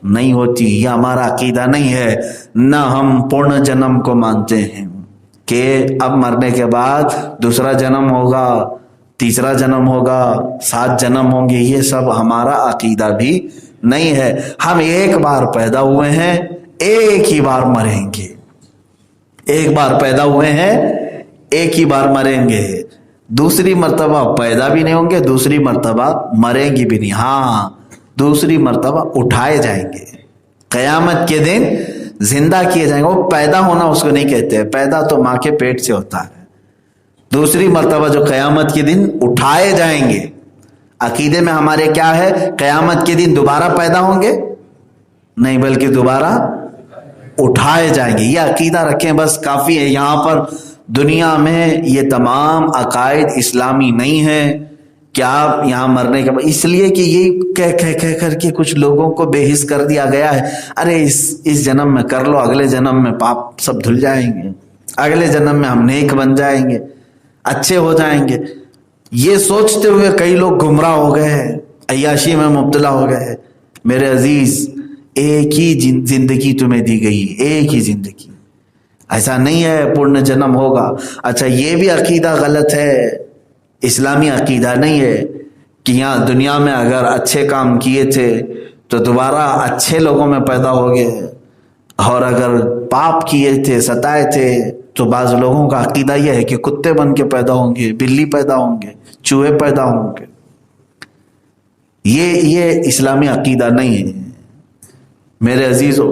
نہیں ہوتی، یہ ہمارا عقیدہ نہیں ہے۔ نہ ہم پورن جنم کو مانتے ہیں کہ اب مرنے کے بعد دوسرا جنم ہوگا، تیسرا جنم ہوگا، 7 جنم ہوں گے، یہ سب ہمارا عقیدہ بھی نہیں ہے۔ ہم ایک بار پیدا ہوئے ہیں، ایک ہی بار مریں گے، ایک بار پیدا ہوئے ہیں ایک ہی بار مریں گے، دوسری مرتبہ پیدا بھی نہیں ہوں گے، دوسری مرتبہ مریں گی بھی نہیں۔ ہاں، دوسری مرتبہ اٹھائے جائیں گے، قیامت کے دن زندہ کیے جائیں گے۔ وہ پیدا ہونا اس کو نہیں کہتے، پیدا تو ماں کے پیٹ سے ہوتا ہے، دوسری مرتبہ جو قیامت کے دن اٹھائے جائیں گے۔ عقیدے میں ہمارے کیا ہے؟ قیامت کے دن دوبارہ پیدا ہوں گے نہیں، بلکہ دوبارہ اٹھائے جائیں گے۔ یہ عقیدہ رکھیں، بس کافی ہے۔ یہاں پر دنیا میں یہ تمام عقائد اسلامی نہیں ہیں کہ آپ یہاں مرنے کے بعد، اس لیے کہ یہ کہہ کر کے کچھ لوگوں کو بے حس کر دیا گیا ہے، ارے اس جنم میں کر لو، اگلے جنم میں پاپ سب دھل جائیں گے، اگلے جنم میں ہم نیک بن جائیں گے، اچھے ہو جائیں گے۔ یہ سوچتے ہوئے کئی لوگ گمراہ ہو گئے ہیں، عیاشی میں مبتلا ہو گئے ہیں۔ میرے عزیز، ایک ہی زندگی تمہیں دی گئی، ایک ہی زندگی، ایسا نہیں ہے پورن جنم ہوگا۔ اچھا، یہ بھی عقیدہ غلط ہے، اسلامی عقیدہ نہیں ہے کہ یہاں دنیا میں اگر اچھے کام کیے تھے تو دوبارہ اچھے لوگوں میں پیدا ہو گئے، اور اگر پاپ کیے تھے، ستائے تھے، تو بعض لوگوں کا عقیدہ یہ ہے کہ کتے بن کے پیدا ہوں گے، بلی پیدا ہوں گے، چوہے پیدا ہوں گے۔ یہ اسلامی عقیدہ نہیں ہے میرے عزیزو۔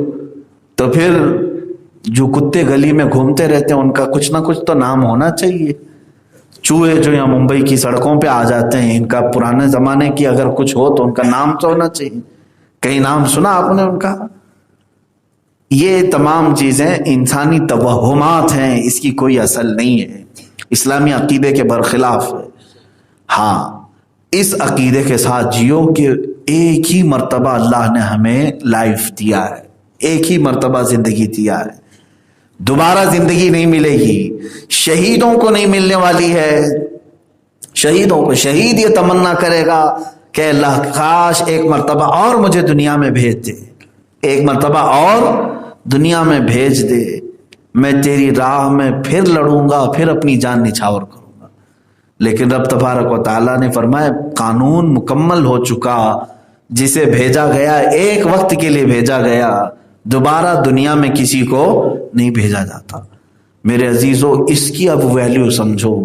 تو پھر جو کتے گلی میں گھومتے رہتے ہیں ان کا کچھ نہ کچھ تو نام ہونا چاہیے۔ چوہے جو یہاں ممبئی کی سڑکوں پہ آ جاتے ہیں، ان کا پرانے زمانے کی اگر کچھ ہو تو ان کا نام تو ہونا چاہیے، کہیں نام سنا آپ نے ان کا؟ یہ تمام چیزیں انسانی توہمات ہیں، اس کی کوئی اصل نہیں ہے، اسلامی عقیدے کے برخلاف ہے۔ ہاں، اس عقیدے کے ساتھ جیو کہ ایک ہی مرتبہ اللہ نے ہمیں لائف دیا ہے، ایک ہی مرتبہ زندگی دیا ہے، دوبارہ زندگی نہیں ملے گی، شہیدوں کو نہیں ملنے والی ہے۔ شہیدوں کو، شہید یہ تمنا کرے گا کہ اللہ کاش ایک مرتبہ اور مجھے دنیا میں بھیج دے، ایک مرتبہ اور دنیا میں بھیج دے، میں تیری راہ میں پھر لڑوں گا، پھر اپنی جان نچھاور کروں گا۔ لیکن رب تبارک و تعالیٰ نے فرمایا قانون مکمل ہو چکا، جسے بھیجا گیا ایک وقت کے لیے بھیجا گیا، دوبارہ دنیا میں کسی کو نہیں بھیجا جاتا۔ میرے عزیزو، اس کی اب ویلیو سمجھو،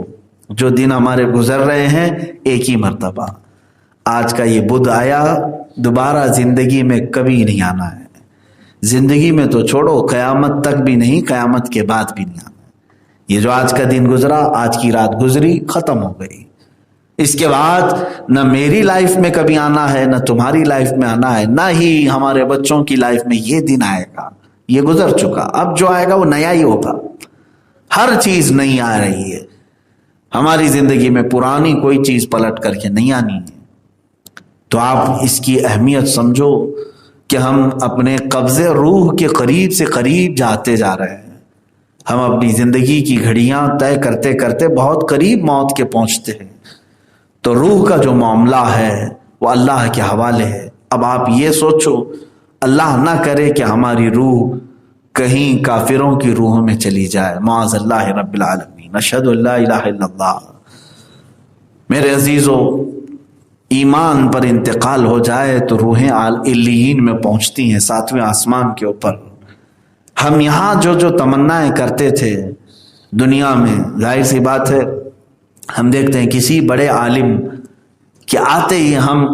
جو دن ہمارے گزر رہے ہیں ایک ہی مرتبہ، آج کا یہ بدھ آیا، دوبارہ زندگی میں کبھی نہیں آنا ہے۔ زندگی میں تو چھوڑو، قیامت تک بھی نہیں، قیامت کے بعد بھی نہیں آنا۔ یہ جو آج کا دن گزرا، آج کی رات گزری، ختم ہو گئی۔ اس کے بعد نہ میری لائف میں کبھی آنا ہے، نہ تمہاری لائف میں آنا ہے، نہ ہی ہمارے بچوں کی لائف میں یہ دن آئے گا۔ یہ گزر چکا، اب جو آئے گا وہ نیا ہی ہوگا۔ ہر چیز نئی آ رہی ہے، ہماری زندگی میں پرانی کوئی چیز پلٹ کر کے نہیں آنی ہے۔ تو آپ اس کی اہمیت سمجھو کہ ہم اپنے قبضے روح کے قریب سے قریب جاتے جا رہے ہیں۔ ہم اپنی زندگی کی گھڑیاں طے کرتے کرتے بہت قریب موت کے پہنچتے ہیں۔ تو روح کا جو معاملہ ہے وہ اللہ کے حوالے ہے۔ اب آپ یہ سوچو، اللہ نہ کرے کہ ہماری روح کہیں کافروں کی روحوں میں چلی جائے، معاذ اللہ رب العالمین، اشہد ان لا الہ الا اللہ۔ میرے عزیزو، ایمان پر انتقال ہو جائے تو روحیں علیین میں پہنچتی ہیں، 7ویں آسمان کے اوپر۔ ہم یہاں جو تمنائیں کرتے تھے دنیا میں، ظاہر سی بات ہے ہم دیکھتے ہیں کسی بڑے عالم کے آتے ہی ہم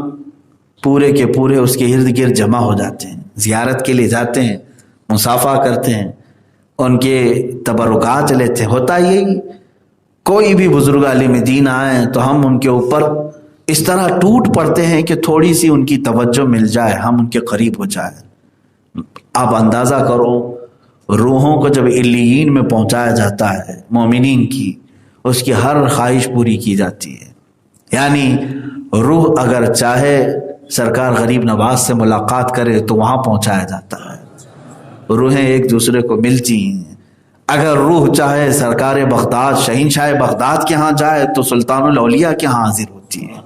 پورے کے پورے اس کے ارد گرد جمع ہو جاتے ہیں، زیارت کے لیے جاتے ہیں، مصافحہ کرتے ہیں، ان کے تبرکات لیتے ہیں۔ ہوتا یہی، کوئی بھی بزرگ عالم دین آئے تو ہم ان کے اوپر اس طرح ٹوٹ پڑتے ہیں کہ تھوڑی سی ان کی توجہ مل جائے، ہم ان کے قریب ہو جائے۔ آپ اندازہ کرو، روحوں کو جب علیین میں پہنچایا جاتا ہے مومنین کی، اس کی ہر خواہش پوری کی جاتی ہے۔ یعنی روح اگر چاہے سرکار غریب نواز سے ملاقات کرے تو وہاں پہنچایا جاتا ہے، روحیں ایک دوسرے کو ملتی ہیں۔ اگر روح چاہے سرکار بغداد، شہنشاہ بغداد کے ہاں جائے تو سلطان الاولیاء کے ہاں حاضر ہوتی ہے۔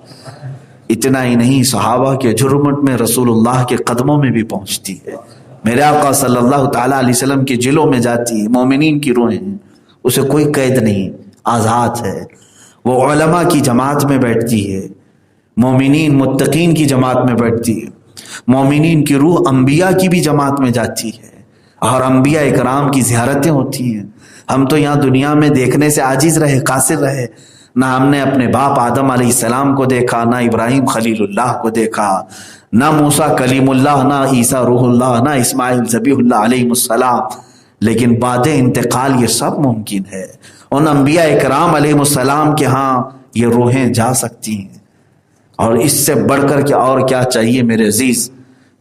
اتنا ہی نہیں، صحابہ کے جھرمٹ میں رسول اللہ کے قدموں میں بھی پہنچتی ہے، میرے آقا صلی اللہ تعالیٰ علیہ وسلم کے جلوں میں جاتی ہے۔ مومنین کی روحیں، اسے کوئی قید نہیں، آزاد ہے۔ وہ علماء کی جماعت میں بیٹھتی ہے، مومنین متقین کی جماعت میں بیٹھتی ہے۔ مومنین کی روح انبیاء کی بھی جماعت میں جاتی ہے، اور انبیاء اکرام کی زیارتیں ہوتی ہیں۔ ہم تو یہاں دنیا میں دیکھنے سے عاجز رہے، قاصر رہے، نہ ہم نے اپنے باپ آدم علیہ السلام کو دیکھا، نہ ابراہیم خلیل اللہ کو دیکھا، نہ موسیٰ کلیم اللہ، نہ عیسیٰ روح اللہ، نہ اسماعیل ذبیح اللہ علیہ السلام۔ لیکن بعد انتقال یہ سب ممکن ہے۔ ان انبیاء اکرام علیہ السلام کے ہاں یہ روحیں جا سکتی ہیں۔ اور اس سے بڑھ کر کے اور کیا چاہیے میرے عزیز،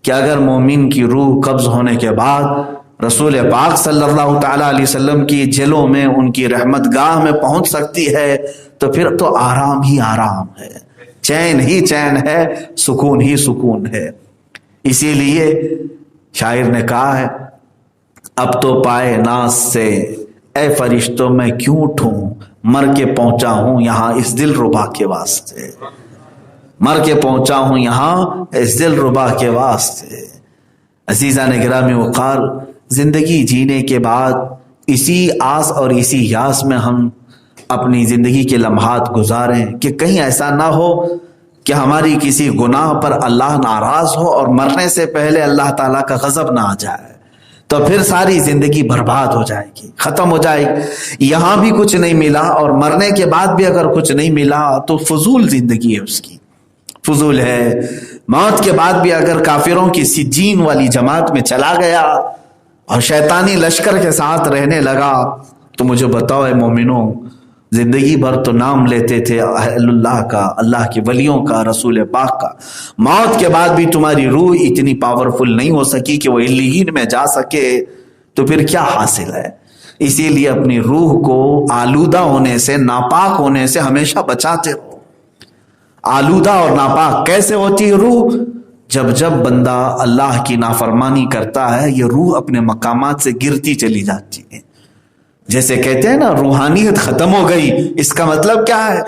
کہ اگر مومن کی روح قبض ہونے کے بعد رسول پاک صلی اللہ تعالیٰ علیہ وسلم کی جلوں میں، ان کی رحمت گاہ میں پہنچ سکتی ہے تو پھر تو آرام ہی آرام ہے، چین ہی چین ہے، سکون ہی سکون ہے۔ اسی لیے شاعر نے کہا ہے، اب تو پائے ناز سے اے فرشتوں میں کیوں اٹھوں، مر کے پہنچا ہوں یہاں اس دل ربا کے واسطے، مر کے پہنچا ہوں یہاں اس دل ربا کے واسطے۔ عزیزان گرامی وقار، زندگی جینے کے بعد اسی آس اور اسی یاس میں ہم اپنی زندگی کے لمحات گزاریں کہ کہیں ایسا نہ ہو کہ ہماری کسی گناہ پر اللہ ناراض ہو اور مرنے سے پہلے اللہ تعالیٰ کا غضب نہ آ جائے، تو پھر ساری زندگی برباد ہو جائے گی، ختم ہو جائے گی۔ یہاں بھی کچھ نہیں ملا اور مرنے کے بعد بھی اگر کچھ نہیں ملا تو فضول زندگی ہے، اس کی فضول ہے۔ موت کے بعد بھی اگر کافروں کی سجین والی جماعت میں چلا گیا اور شیطانی لشکر کے ساتھ رہنے لگا تو مجھے بتاؤ اے مومنوں، زندگی بھر تو نام لیتے تھے اہل اللہ کا، اللہ کے ولیوں کا، رسول پاک کا، موت کے بعد بھی تمہاری روح اتنی پاورفل نہیں ہو سکی کہ وہ علیین میں جا سکے، تو پھر کیا حاصل ہے؟ اسی لیے اپنی روح کو آلودہ ہونے سے، ناپاک ہونے سے ہمیشہ بچاتے رہو۔ آلودہ اور ناپاک کیسے ہوتی ہے روح؟ جب بندہ اللہ کی نافرمانی کرتا ہے، یہ روح اپنے مقامات سے گرتی چلی جاتی ہے۔ جیسے کہتے ہیں نا روحانیت ختم ہو گئی، اس کا مطلب کیا ہے؟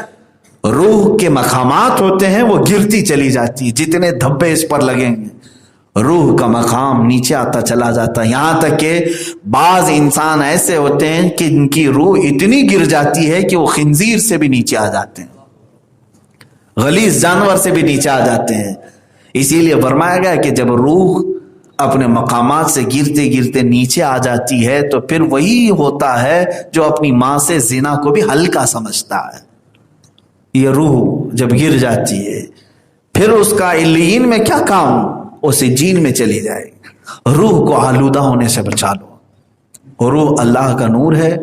روح کے مقامات ہوتے ہیں وہ گرتی چلی جاتی ہے، جتنے دھبے اس پر لگیں گے روح کا مقام نیچے آتا چلا جاتا ہے، یہاں تک کہ بعض انسان ایسے ہوتے ہیں کہ ان کی روح اتنی گر جاتی ہے کہ وہ خنزیر سے بھی نیچے آ جاتے ہیں، غلیظ جانور سے بھی نیچے آ جاتے ہیں۔ اسی لیے فرمایا گیا کہ جب روح اپنے مقامات سے گرتے گرتے نیچے آ جاتی ہے تو پھر وہی ہوتا ہے جو اپنی ماں سے زنا کو بھی ہلکا سمجھتا ہے۔ یہ روح جب گر جاتی ہے پھر اس کا علیین میں کیا کام؟ وہ سجین میں چلی جائے گی۔ روح کو آلودہ ہونے سے بچا لو۔ روح اللہ کا نور ہے،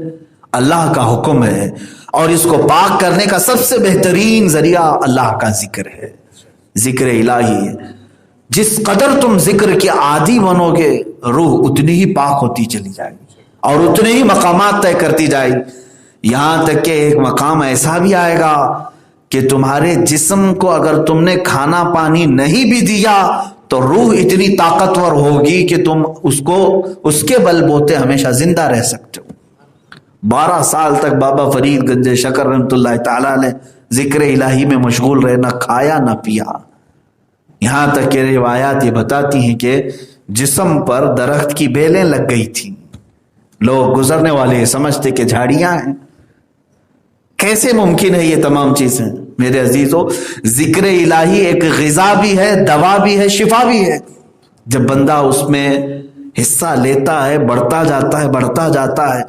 اللہ کا حکم ہے، اور اس کو پاک کرنے کا سب سے بہترین ذریعہ اللہ کا ذکر ہے، ذکر الہی ہے۔ جس قدر تم ذکر کے عادی بنو گے روح اتنی ہی پاک ہوتی چلی جائے گی اور اتنے ہی مقامات طے کرتی جائے گی، یہاں تک کہ ایک مقام ایسا بھی آئے گا کہ تمہارے جسم کو اگر تم نے کھانا پانی نہیں بھی دیا تو روح اتنی طاقتور ہوگی کہ تم اس کے بل بوتے ہمیشہ زندہ رہ سکتے ہو۔ 12 سال تک بابا فرید گنج شکر رحمۃ اللہ تعالی علیہ ذکر الہی میں مشغول رہے، نہ کھایا نہ پیا، یہاں تک کہ روایات یہ بتاتی ہیں کہ جسم پر درخت کی بیلیں لگ گئی تھیں۔ لوگ گزرنے والے سمجھتے کہ جھاڑیاں ہیں۔ کیسے ممکن ہے یہ تمام چیزیں؟ میرے عزیزو، ذکر الہی ایک غذا بھی ہے، دوا بھی ہے، شفا بھی ہے۔ جب بندہ اس میں حصہ لیتا ہے، بڑھتا جاتا ہے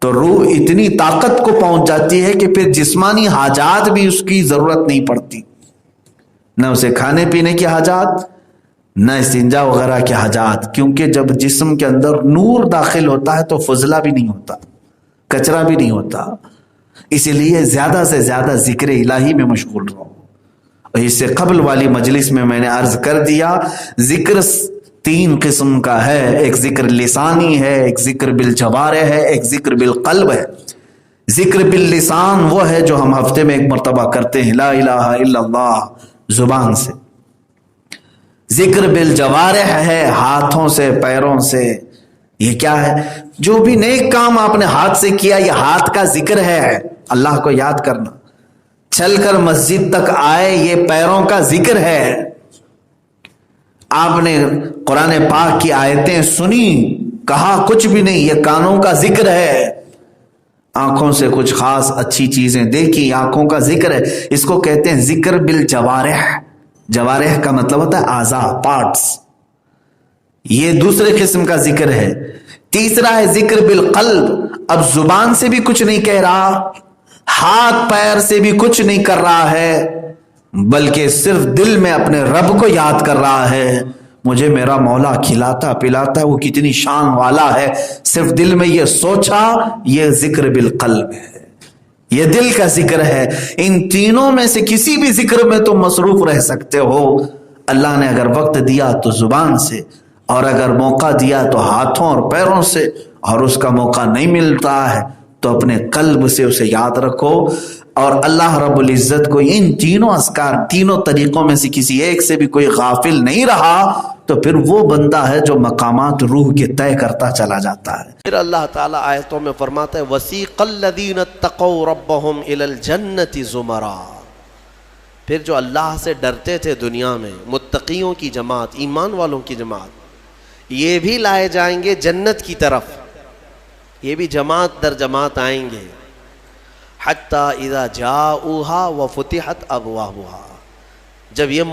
تو روح اتنی طاقت کو پہنچ جاتی ہے کہ پھر جسمانی حاجات بھی اس کی ضرورت نہیں پڑتی، نہ اسے کھانے پینے کی حاجات، نہ استنجا وغیرہ کی حاجات، کیونکہ جب جسم کے اندر نور داخل ہوتا ہے تو فضلہ بھی نہیں ہوتا، کچرا بھی نہیں ہوتا۔ اسی لیے زیادہ سے زیادہ ذکر الہی میں مشغول رہو۔ اور اس سے قبل والی مجلس میں نے عرض کر دیا، ذکر 3 قسم کا ہے، ایک ذکر لسانی ہے، ایک ذکر بالجوارح ہے، ایک ذکر بالقلب ہے۔ ذکر باللسان وہ ہے جو ہم ہفتے میں ایک مرتبہ کرتے ہیں، لا الہ الا اللہ، زبان سے۔ ذکر بالجوارح ہے، ہاتھوں سے، پیروں سے۔ یہ کیا ہے؟ جو بھی نیک کام آپ نے ہاتھ سے کیا، یہ ہاتھ کا ذکر ہے، اللہ کو یاد کرنا۔ چل کر مسجد تک آئے، یہ پیروں کا ذکر ہے۔ آپ نے قرآن پاک کی آیتیں سنی، کہا کچھ بھی نہیں، یہ کانوں کا ذکر ہے۔ آنکھوں سے کچھ خاص اچھی چیزیں دیکھی، آنکھوں کا ذکر ہے۔ اس کو کہتے ہیں ذکر بالجوارح۔ جوارح کا مطلب ہوتا ہے اعضاء، پارٹس۔ یہ دوسرے قسم کا ذکر ہے۔ تیسرا ہے ذکر بالقلب۔ اب زبان سے بھی کچھ نہیں کہہ رہا، ہاتھ پیر سے بھی کچھ نہیں کر رہا ہے، بلکہ صرف دل میں اپنے رب کو یاد کر رہا ہے۔ مجھے میرا مولا کھلاتا پلاتا ہے، وہ کتنی شان والا ہے، صرف دل میں یہ سوچا، یہ ذکر بالقلب ہے، یہ دل کا ذکر ہے۔ ان تینوں میں سے کسی بھی ذکر میں تم مصروف رہ سکتے ہو۔ اللہ نے اگر وقت دیا تو زبان سے، اور اگر موقع دیا تو ہاتھوں اور پیروں سے، اور اس کا موقع نہیں ملتا ہے تو اپنے قلب سے اسے یاد رکھو۔ اور اللہ رب العزت کو ان تینوں اذکار، تینوں طریقوں میں سے کسی ایک سے بھی کوئی غافل نہیں رہا تو پھر وہ بندہ ہے جو مقامات روح کے طے کرتا چلا جاتا ہے۔ پھر اللہ تعالیٰ آیتوں میں فرماتا ہے وَسِيقَ الَّذِينَ اتَّقَوْا رَبَّهُمْ إِلَى الْجَنَّةِ زُمَرًا۔ پھر جو اللہ سے ڈرتے تھے دنیا میں، متقیوں کی جماعت، ایمان والوں کی جماعت، یہ بھی لائے جائیں گے جنت کی طرف، یہ بھی جماعت در جماعت آئیں گے۔ حَتَّى إِذَا جَاءُوهَا وَفُتِحَتْ أَبْوَابُهَا، جب یہ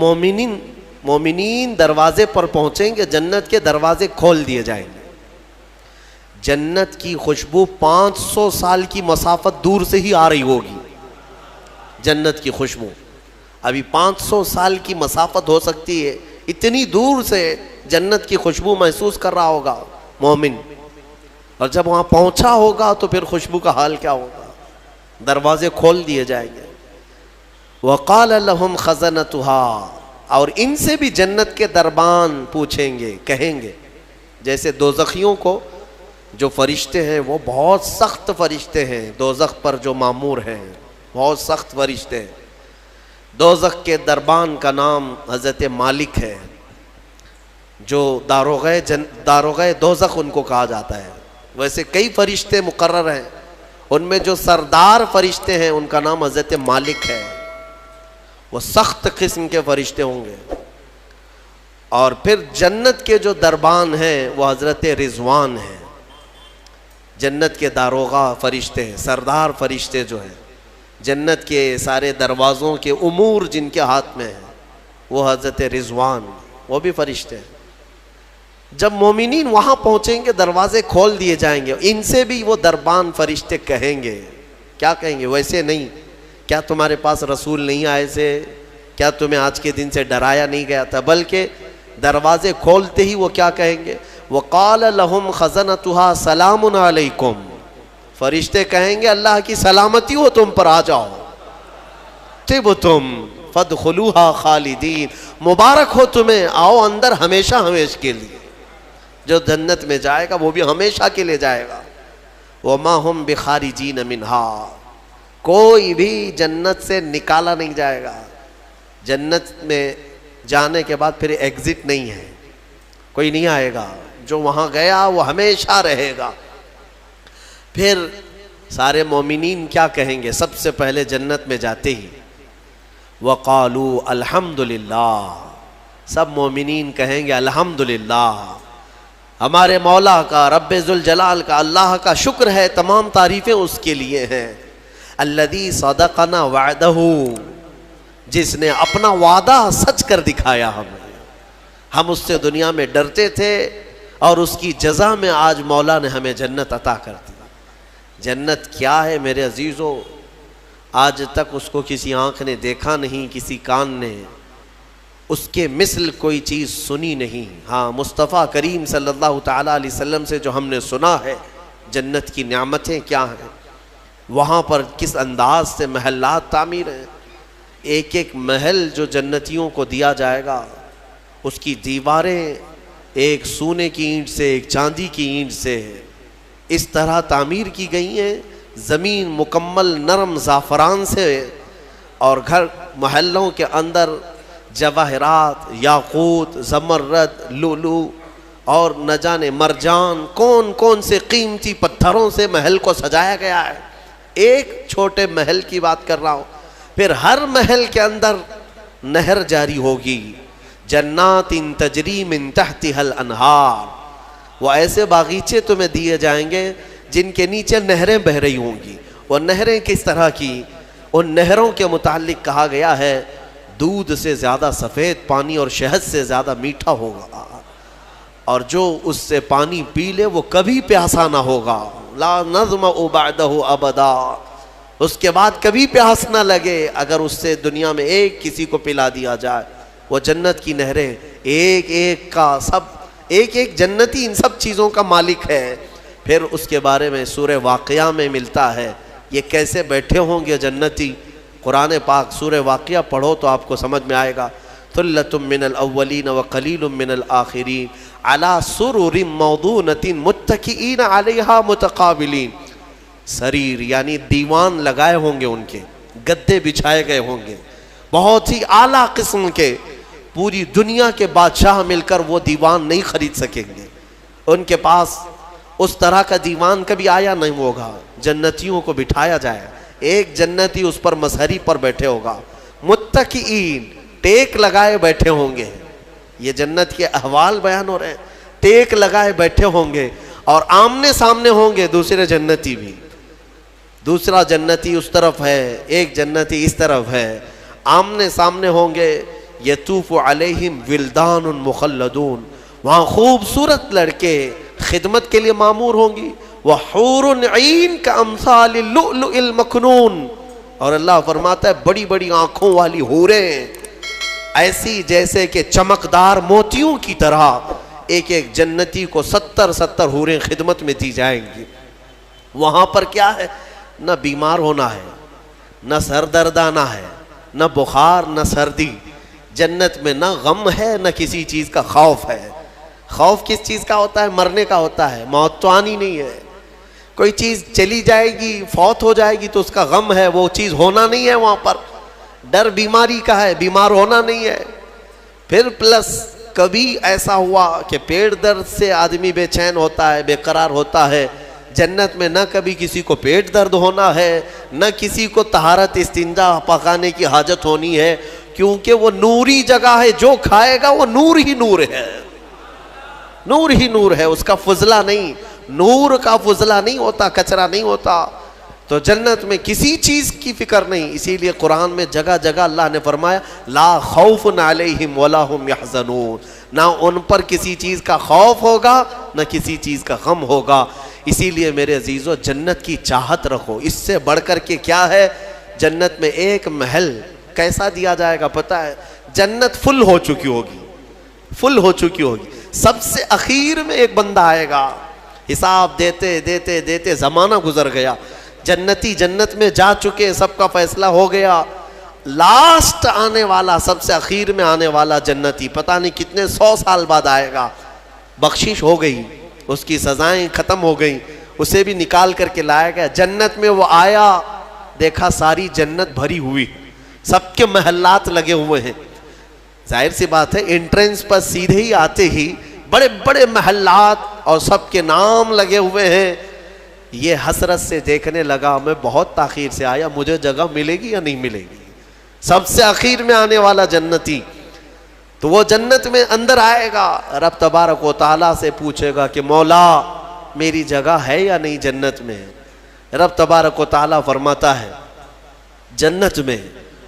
مومنین دروازے پر پہنچیں گے، جنت کے دروازے کھول دیے جائیں گے۔ جنت کی خوشبو 500 سال کی مسافت دور سے ہی آ رہی ہوگی۔ جنت کی خوشبو ابھی 500 سال کی مسافت ہو سکتی ہے، اتنی دور سے جنت کی خوشبو محسوس کر رہا ہوگا مومن، اور جب وہاں پہنچا ہوگا تو پھر خوشبو کا حال کیا ہوگا؟ دروازے کھول دیے جائیں گے۔ وَقَالَ لَهُمْ خَزَنَتُهَا، اور ان سے بھی جنت کے دربان پوچھیں گے، کہیں گے۔ جیسے دوزخیوں کو جو فرشتے ہیں وہ بہت سخت فرشتے ہیں، دوزخ پر جو مامور ہیں بہت سخت فرشتے ہیں۔ دوزخ کے دربان کا نام حضرت مالک ہے، جو داروغہ دوزخ ان کو کہا جاتا ہے۔ ویسے کئی فرشتے مقرر ہیں، ان میں جو سردار فرشتے ہیں ان کا نام حضرت مالک ہے، وہ سخت قسم کے فرشتے ہوں گے۔ اور پھر جنت کے جو دربان ہیں وہ حضرت رضوان ہیں، جنت کے داروغہ فرشتے ہیں، سردار فرشتے جو ہیں، جنت کے سارے دروازوں کے امور جن کے ہاتھ میں ہیں وہ حضرت رضوان، وہ بھی فرشتے ہیں۔ جب مومنین وہاں پہنچیں گے دروازے کھول دیے جائیں گے، ان سے بھی وہ دربان فرشتے کہیں گے، کیا کہیں گے؟ ویسے نہیں کیا تمہارے پاس رسول نہیں آئے تھے؟ کیا تمہیں آج کے دن سے ڈرایا نہیں گیا تھا؟ بلکہ دروازے کھولتے ہی وہ کیا کہیں گے؟ وَقَالَ لَهُمْ خَزَنَتُهَا سَلَامٌ عَلَيْكُمْ، فرشتے کہیں گے اللہ کی سلامتی ہو تم پر، آ جاؤ، طِبْتُمْ فَادْخُلُوهَا خَالِدِينَ، مبارک ہو تمہیں، آؤ اندر ہمیشہ ہمیشہ کے لیے۔ جو جنت میں جائے گا وہ بھی ہمیشہ کے لیے جائے گا۔ وَمَا هُمْ بِخَارِجِينَ مِنْهَا، کوئی بھی جنت سے نکالا نہیں جائے گا۔ جنت میں جانے کے بعد پھر ایگزٹ نہیں ہے، کوئی نہیں آئے گا، جو وہاں گیا وہ ہمیشہ رہے گا۔ پھر سارے مومنین کیا کہیں گے؟ سب سے پہلے جنت میں جاتے ہی وَقَالُوا الْحَمْدُلِلَّہ، سب مومنین کہیں گے الحمدللہ، ہمارے مولا کا، رب ذوالجلال کا، اللہ کا شکر ہے، تمام تعریفیں اس کے لیے ہیں۔ الذی صدقنا وعدہ، جس نے اپنا وعدہ سچ کر دکھایا ہمیں، ہم اس سے دنیا میں ڈرتے تھے اور اس کی جزا میں آج مولا نے ہمیں جنت عطا کر دی۔ جنت کیا ہے میرے عزیزو؟ آج تک اس کو کسی آنکھ نے دیکھا نہیں، کسی کان نے اس کے مثل کوئی چیز سنی نہیں۔ ہاں، مصطفیٰ کریم صلی اللہ تعالیٰ علیہ وسلم سے جو ہم نے سنا ہے جنت کی نعمتیں کیا ہیں، وہاں پر کس انداز سے محلات تعمیر ہیں۔ ایک ایک محل جو جنتیوں کو دیا جائے گا، اس کی دیواریں ایک سونے کی اینٹ سے، ایک چاندی کی اینٹ سے اس طرح تعمیر کی گئی ہیں، زمین مکمل نرم زعفران سے، اور گھر محلوں کے اندر جواہرات، یاقوت، زمرد، لؤلؤ اور نہ جانے مرجان، کون کون سے قیمتی پتھروں سے محل کو سجایا گیا ہے۔ ایک چھوٹے محل کی بات کر رہا ہوں۔ پھر ہر محل کے اندر نہر جاری ہوگی، جنات تجری من تحتها الانہار، وہ ایسے باغیچے تمہیں دیے جائیں گے جن کے نیچے نہریں بہہ رہی ہوں گی۔ وہ نہریں کس طرح کی؟ ان نہروں کے متعلق کہا گیا ہے دودھ سے زیادہ سفید پانی اور شہد سے زیادہ میٹھا ہوگا، اور جو اس سے پانی پی لے وہ کبھی پیاسا نہ ہوگا۔ لا نظمأ بعدہ ابدا، اس کے بعد کبھی پیاس نہ لگے اگر اس سے دنیا میں ایک کسی کو پلا دیا جائے۔ وہ جنت کی نہریں ایک ایک کا، سب ایک ایک جنتی ان سب چیزوں کا مالک ہے۔ پھر اس کے بارے میں سورہ واقعہ میں ملتا ہے یہ کیسے بیٹھے ہوں گے جنتی۔ قرآن پاک سورہ واقعہ پڑھو تو آپ کو سمجھ میں آئے گا۔ ثلۃ من الاولین وقلیل من الآخرین علی سرر موضونۃ متکئین علیہا متقابلین، سریر یعنی دیوان لگائے ہوں گے، ان کے گدے بچھائے گئے ہوں گے بہت ہی اعلیٰ قسم کے، پوری دنیا کے بادشاہ مل کر وہ دیوان نہیں خرید سکیں گے، ان کے پاس اس طرح کا دیوان کبھی آیا نہیں ہوگا۔ جنتیوں کو بٹھایا جائے، ایک جنتی اس پر مظہری پر بیٹھے ہوگا، متکئین ٹیک لگائے بیٹھے ہوں گے۔ یہ جنت کے احوال بیان ہو رہے ہیں، ٹیک لگائے بیٹھے ہوں گے اور آمنے سامنے ہوں گے دوسرے جنتی بھی، دوسرا جنتی اس طرف ہے، ایک جنتی اس طرف ہے، آمنے سامنے ہوں گے۔ یطوف علیہم ولدان مخلدون، وہاں خوبصورت لڑکے خدمت کے لیے معمور ہوں گی، وحور عین کامثال اللؤلؤ المکنون، اور اللہ فرماتا ہے بڑی بڑی آنکھوں والی حوریں ایسی جیسے کہ چمکدار موتیوں کی طرح، ایک ایک جنتی کو 70 حوریں خدمت میں دی جائیں گی۔ وہاں پر کیا ہے؟ نہ بیمار ہونا ہے، نہ سر درد آنا ہے، نہ بخار، نہ سردی۔ جنت میں نہ غم ہے نہ کسی چیز کا خوف ہے۔ خوف کس چیز کا ہوتا ہے؟ مرنے کا ہوتا ہے، موت تو آنی نہیں ہے۔ کوئی چیز چلی جائے گی، فوت ہو جائے گی تو اس کا غم ہے، وہ چیز ہونا نہیں ہے وہاں پر۔ ڈر بیماری کا ہے، بیمار ہونا نہیں ہے۔ پھر پلس کبھی ایسا ہوا کہ پیٹ درد سے آدمی بے چین ہوتا ہے، بے قرار ہوتا ہے، جنت میں نہ کبھی کسی کو پیٹ درد ہونا ہے، نہ کسی کو طہارت استنجا پکانے کی حاجت ہونی ہے، کیونکہ وہ نوری جگہ ہے، جو کھائے گا وہ نور ہی نور ہے، نور ہی نور ہے، اس کا فضلہ نہیں، نور کا فضلہ نہیں ہوتا، کچرا نہیں ہوتا۔ تو جنت میں کسی چیز کی فکر نہیں، اسی لیے قرآن میں جگہ جگہ اللہ نے فرمایا لا خوف علیہم ولا هم یحزنون، نہ ان پر کسی چیز کا خوف ہوگا نہ کسی چیز کا غم ہوگا۔ اسی لیے میرے عزیزو جنت کی چاہت رکھو، اس سے بڑھ کر کے کیا ہے؟ جنت میں ایک محل کیسا دیا جائے گا پتہ ہے؟ جنت فل ہو چکی ہوگی، فل ہو چکی ہوگی، سب سے اخیر میں ایک بندہ آئے گا، حساب دیتے دیتے دیتے زمانہ گزر گیا، جنتی جنت میں جا چکے، سب کا فیصلہ ہو گیا، لاسٹ آنے والا، سب سے اخیر میں آنے والا جنتی پتہ نہیں کتنے 100 سال بعد آئے گا، بخشش ہو گئی، اس کی سزائیں ختم ہو گئیں، اسے بھی نکال کر کے لایا گیا جنت میں۔ وہ آیا، دیکھا ساری جنت بھری ہوئی، سب کے محلات لگے ہوئے ہیں، ظاہر سی بات ہے انٹرنس پر سیدھے ہی آتے ہی بڑے بڑے محلات اور سب کے نام لگے ہوئے ہیں۔ یہ حسرت سے دیکھنے لگا، میں بہت تاخیر سے آیا، مجھے جگہ ملے گی یا نہیں ملے گی؟ سب سے اخیر میں آنے والا جنتی، تو وہ جنت میں اندر آئے گا، رب تبارک و تعالیٰ سے پوچھے گا کہ مولا میری جگہ ہے یا نہیں جنت میں؟ رب تبارک و تعالیٰ فرماتا ہے جنت میں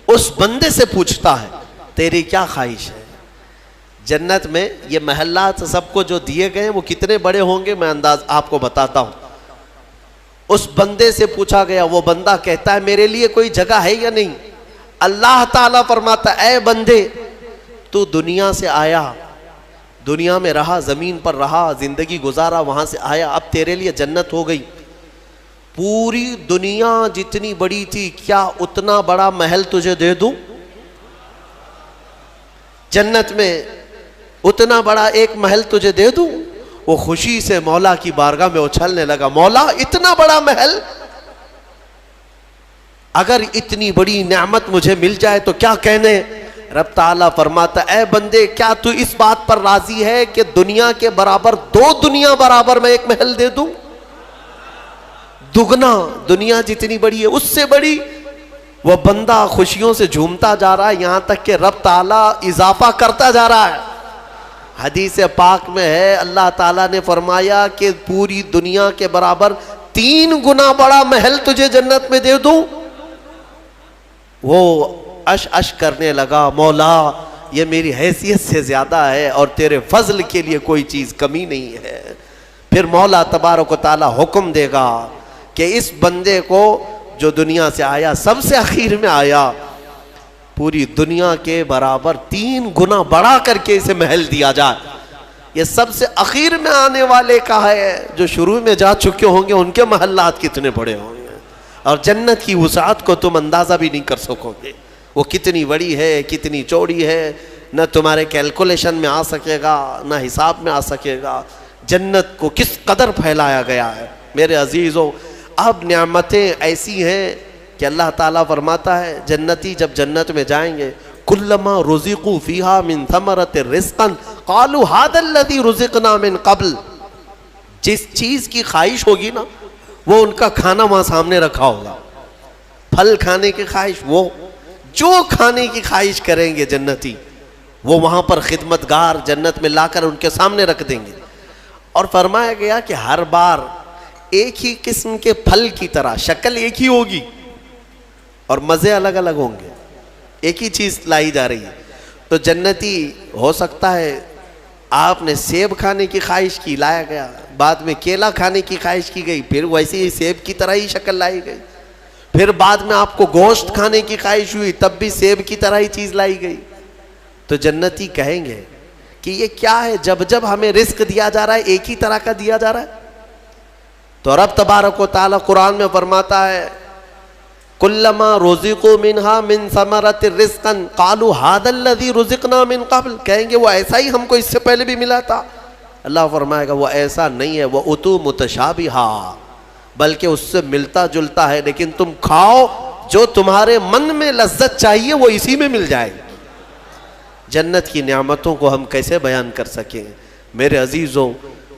اس بندے سے پوچھتا ہے تیری کیا خواہش ہے؟ جنت میں یہ محلات سب کو جو دیے گئے ہیں وہ کتنے بڑے ہوں گے میں انداز آپ کو بتاتا ہوں۔ اس بندے سے پوچھا گیا، وہ بندہ کہتا ہے میرے لیے کوئی جگہ ہے یا نہیں؟ اللہ تعالیٰ فرماتا ہے اے بندے تو دنیا سے آیا، دنیا میں رہا، زمین پر رہا، زندگی گزارا، وہاں سے آیا، اب تیرے لیے جنت ہو گئی۔ پوری دنیا جتنی بڑی تھی کیا اتنا بڑا محل تجھے دے دوں؟ جنت میں اتنا بڑا ایک محل تجھے دے دوں؟ وہ خوشی سے مولا کی بارگاہ میں اچھلنے لگا، مولا اتنا بڑا محل، اگر اتنی بڑی نعمت مجھے مل جائے تو کیا کہنے؟ رب تعالیٰ فرماتا اے بندے کیا تو اس بات پر راضی ہے کہ دنیا کے برابر 2 دنیا برابر میں ایک محل دے دوں؟ دگنا، دنیا جتنی بڑی ہے اس سے بڑی۔ وہ بندہ خوشیوں سے جھومتا جا رہا ہے، یہاں تک کہ رب تعالیٰ اضافہ کرتا جا رہا ہے۔ حدیث پاک میں ہے اللہ تعالیٰ نے فرمایا کہ پوری دنیا کے برابر 3 گنا بڑا محل تجھے جنت میں دے دوں۔ وہ اش کرنے لگا، مولا یہ میری حیثیت سے زیادہ ہے اور تیرے فضل کے لیے کوئی چیز کمی نہیں ہے۔ پھر مولا تبارک و تعالیٰ حکم دے گا کہ اس بندے کو جو دنیا سے آیا، سب سے اخیر میں آیا، پوری دنیا کے برابر 3 گنا بڑا کر کے اسے محل دیا جائے۔ یہ سب سے اخیر میں آنے والے کا ہے، جو شروع میں جا چکے ہوں گے ان کے محلات کتنے بڑے ہوں گے، اور جنت کی وسعت کو تم اندازہ بھی نہیں کر سکو گے، وہ کتنی بڑی ہے، کتنی چوڑی ہے، نہ تمہارے کیلکولیشن میں آ سکے گا، نہ حساب میں آ سکے گا۔ جنت کو کس قدر پھیلایا گیا ہے میرے عزیزوں۔ اب نعمتیں ایسی ہیں کہ اللہ تعالیٰ فرماتا ہے جنتی جب جنت میں جائیں گے کلما رزقوا فیہا من ثمرۃ رزقا قالوا ھذا الذی رزقنا من قبل، جس چیز کی خواہش ہوگی نا وہ ان کا کھانا وہاں سامنے رکھا ہوگا، پھل کھانے کی خواہش، وہ جو کھانے کی خواہش کریں گے جنتی وہ وہاں پر خدمتگار جنت میں لا کر ان کے سامنے رکھ دیں گے۔ اور فرمایا گیا کہ ہر بار ایک ہی قسم کے پھل کی طرح شکل ایک ہی ہوگی اور مزے الگ الگ ہوں گے، ایک ہی چیز لائی جا رہی ہے۔ تو جنتی ہو سکتا ہے آپ نے سیب کھانے کی خواہش کی، لایا گیا، بعد میں کیلا کھانے کی خواہش کی گئی، پھر ویسے ہی سیب کی طرح ہی شکل لائی گئی، پھر بعد میں آپ کو گوشت کھانے کی خواہش ہوئی تب بھی سیب کی طرح ہی چیز لائی گئی۔ تو جنتی کہیں گے کہ یہ کیا ہے، جب جب ہمیں رزق دیا جا رہا ہے ایک ہی طرح کا دیا جا رہا ہے؟ تو رب تبارک و تعالیٰ قرآن میں فرماتا ہے کلما رزقوا منہا من ثمرۃ رزقا قالوا ھذا الذی رزقنا من قبل، کہیں گے وہ ایسا ہی ہم کو اس سے پہلے بھی ملا تھا۔ اللہ فرمائے گا وہ ایسا نہیں ہے، وہ اتو متشابہا، بلکہ اس سے ملتا جلتا ہے، لیکن تم کھاؤ جو تمہارے من میں لذت چاہیے وہ اسی میں مل جائے گی۔ جنت کی نعمتوں کو ہم کیسے بیان کر سکیں میرے عزیزوں۔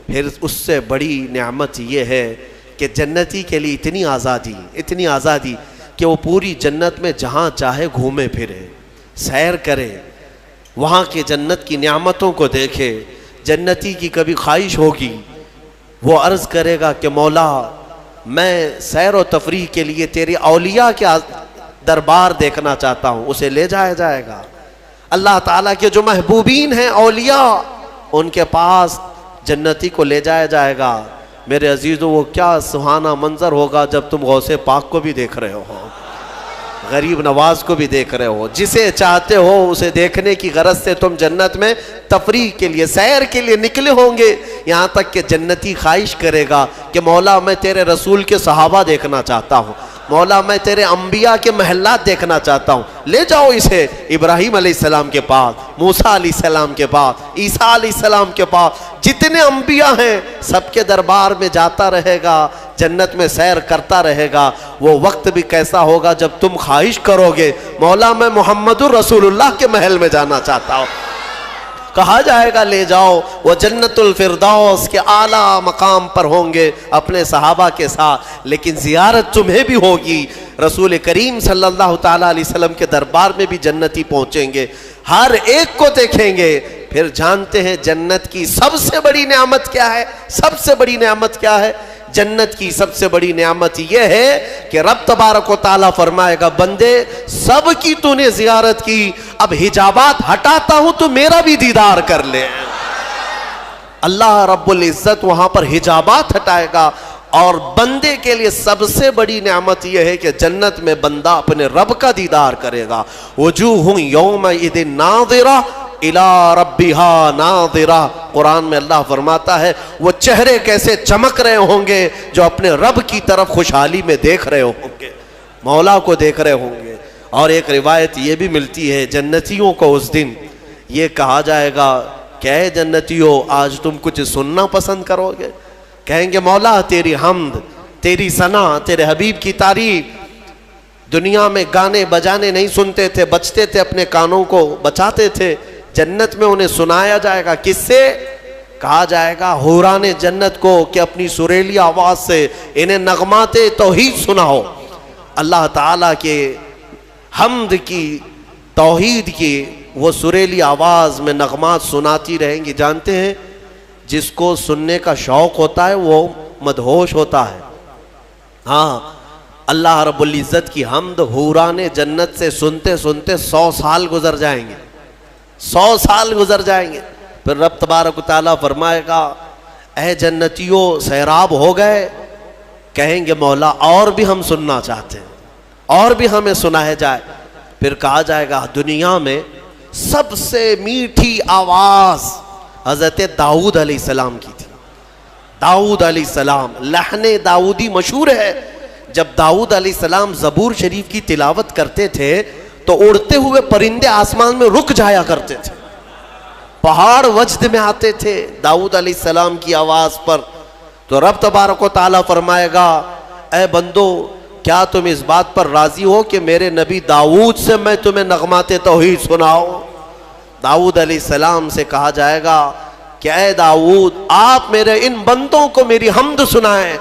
پھر اس سے بڑی نعمت یہ ہے کہ جنتی کے لیے اتنی آزادی کہ وہ پوری جنت میں جہاں چاہے گھومے پھرے، سیر کرے، وہاں کے جنت کی نعمتوں کو دیکھے۔ جنتی کی کبھی خواہش ہوگی وہ عرض کرے گا کہ مولا میں سیر و تفریح کے لیے تیری اولیاء کے دربار دیکھنا چاہتا ہوں، اسے لے جایا جائے گا۔ اللہ تعالیٰ کے جو محبوبین ہیں اولیاء ان کے پاس جنتی کو لے جایا جائے گا۔ میرے عزیزوں وہ کیا سہانا منظر ہوگا جب تم غوث پاک کو بھی دیکھ رہے ہو۔ غریب نواز کو بھی دیکھ رہے ہو، جسے چاہتے ہو اسے دیکھنے کی غرض سے تم جنت میں تفریح کے لیے، سیر کے لیے نکلے ہوں گے، یہاں تک کہ جنتی خواہش کرے گا کہ مولا میں تیرے رسول کے صحابہ دیکھنا چاہتا ہوں، مولا میں تیرے انبیاء کے محلات دیکھنا چاہتا ہوں، لے جاؤ اسے ابراہیم علیہ السلام کے پاس، موسیٰ علیہ السلام کے پاس، عیسیٰ علیہ السلام کے پاس، جتنے انبیاء ہیں سب کے دربار میں جاتا رہے گا، جنت میں سیر کرتا رہے گا۔ وہ وقت بھی کیسا ہوگا جب تم خواہش کرو گے مولا میں محمد الرسول اللہ کے محل میں جانا چاہتا ہوں، کہا جائے گا لے جاؤ، وہ جنت الفردوس کے اعلیٰ مقام پر ہوں گے اپنے صحابہ کے ساتھ، لیکن زیارت تمہیں بھی ہوگی، رسول کریم صلی اللہ تعالیٰ علیہ وسلم کے دربار میں بھی جنتی پہنچیں گے، ہر ایک کو دیکھیں گے۔ پھر جانتے ہیں جنت کی سب سے بڑی نعمت کیا ہے؟ سب سے بڑی نعمت کیا ہے؟ جنت کی سب سے بڑی نعمت یہ ہے کہ رب تبارک و تعالیٰ فرمائے گا بندے سب کی تو نے زیارت کی، اب حجابات ہٹاتا ہوں تو میرا بھی دیدار کر لے۔ اللہ رب العزت وہاں پر حجابات ہٹائے گا، اور بندے کے لیے سب سے بڑی نعمت یہ ہے کہ جنت میں بندہ اپنے رب کا دیدار کرے گا۔ وجوہ یومئذ ناظرہ الی ربہا ناظرہ، قرآن میں اللہ فرماتا ہے وہ چہرے کیسے چمک رہے ہوں گے جو اپنے رب کی طرف خوشحالی میں دیکھ رہے ہوں گے، مولا کو دیکھ رہے ہوں گے۔ اور ایک روایت یہ بھی ملتی ہے جنتیوں کو اس دن یہ کہا جائے گا کہ اے جنتیوں آج تم کچھ سننا پسند کرو گے؟ کہیں گے مولا تیری حمد، تیری ثنا، تیرے حبیب کی تعریف، دنیا میں گانے بجانے نہیں سنتے تھے، بچتے تھے، اپنے کانوں کو بچاتے تھے، جنت میں انہیں سنایا جائے گا، کس سے؟ کہا جائے گا حوران جنت کو کہ اپنی سریلی آواز سے انہیں نغمات توحید سناؤ، اللہ تعالیٰ کے حمد کی، توحید کی وہ سریلی آواز میں نغمات سناتی رہیں گی۔ جانتے ہیں جس کو سننے کا شوق ہوتا ہے وہ مدہوش ہوتا ہے۔ ہاں اللہ رب العزت کی حمد حوران جنت سے سنتے سنتے 100 سال گزر جائیں گے، 100 سال گزر جائیں گے۔ پھر رب تبارک و تعالیٰ فرمائے گا اے جنتیوں سیراب ہو گئے؟ کہیں گے مولا اور بھی ہم سننا چاہتے ہیں، اور بھی ہمیں سنایا جائے۔ پھر کہا جائے گا دنیا میں سب سے میٹھی آواز حضرت داؤد علیہ السلام کی تھی۔ داؤد علیہ السلام، لحن داؤدی مشہور ہے، جب داؤد علیہ السلام زبور شریف کی تلاوت کرتے تھے تو اڑتے ہوئے پرندے آسمان میں رک جایا کرتے تھے، پہاڑ وجد میں آتے تھے داؤد علیہ السلام کی آواز پر۔ تو رب تبارک و تعالیٰ فرمائے گا اے بندو کیا تم اس بات پر راضی ہو کہ میرے نبی داؤد سے میں تمہیں نغمات توحید سناؤں؟ داؤد علیہ السلام سے کہا جائے گا کہ اے داؤد آپ میرے ان بندوں کو میری حمد سنائیں۔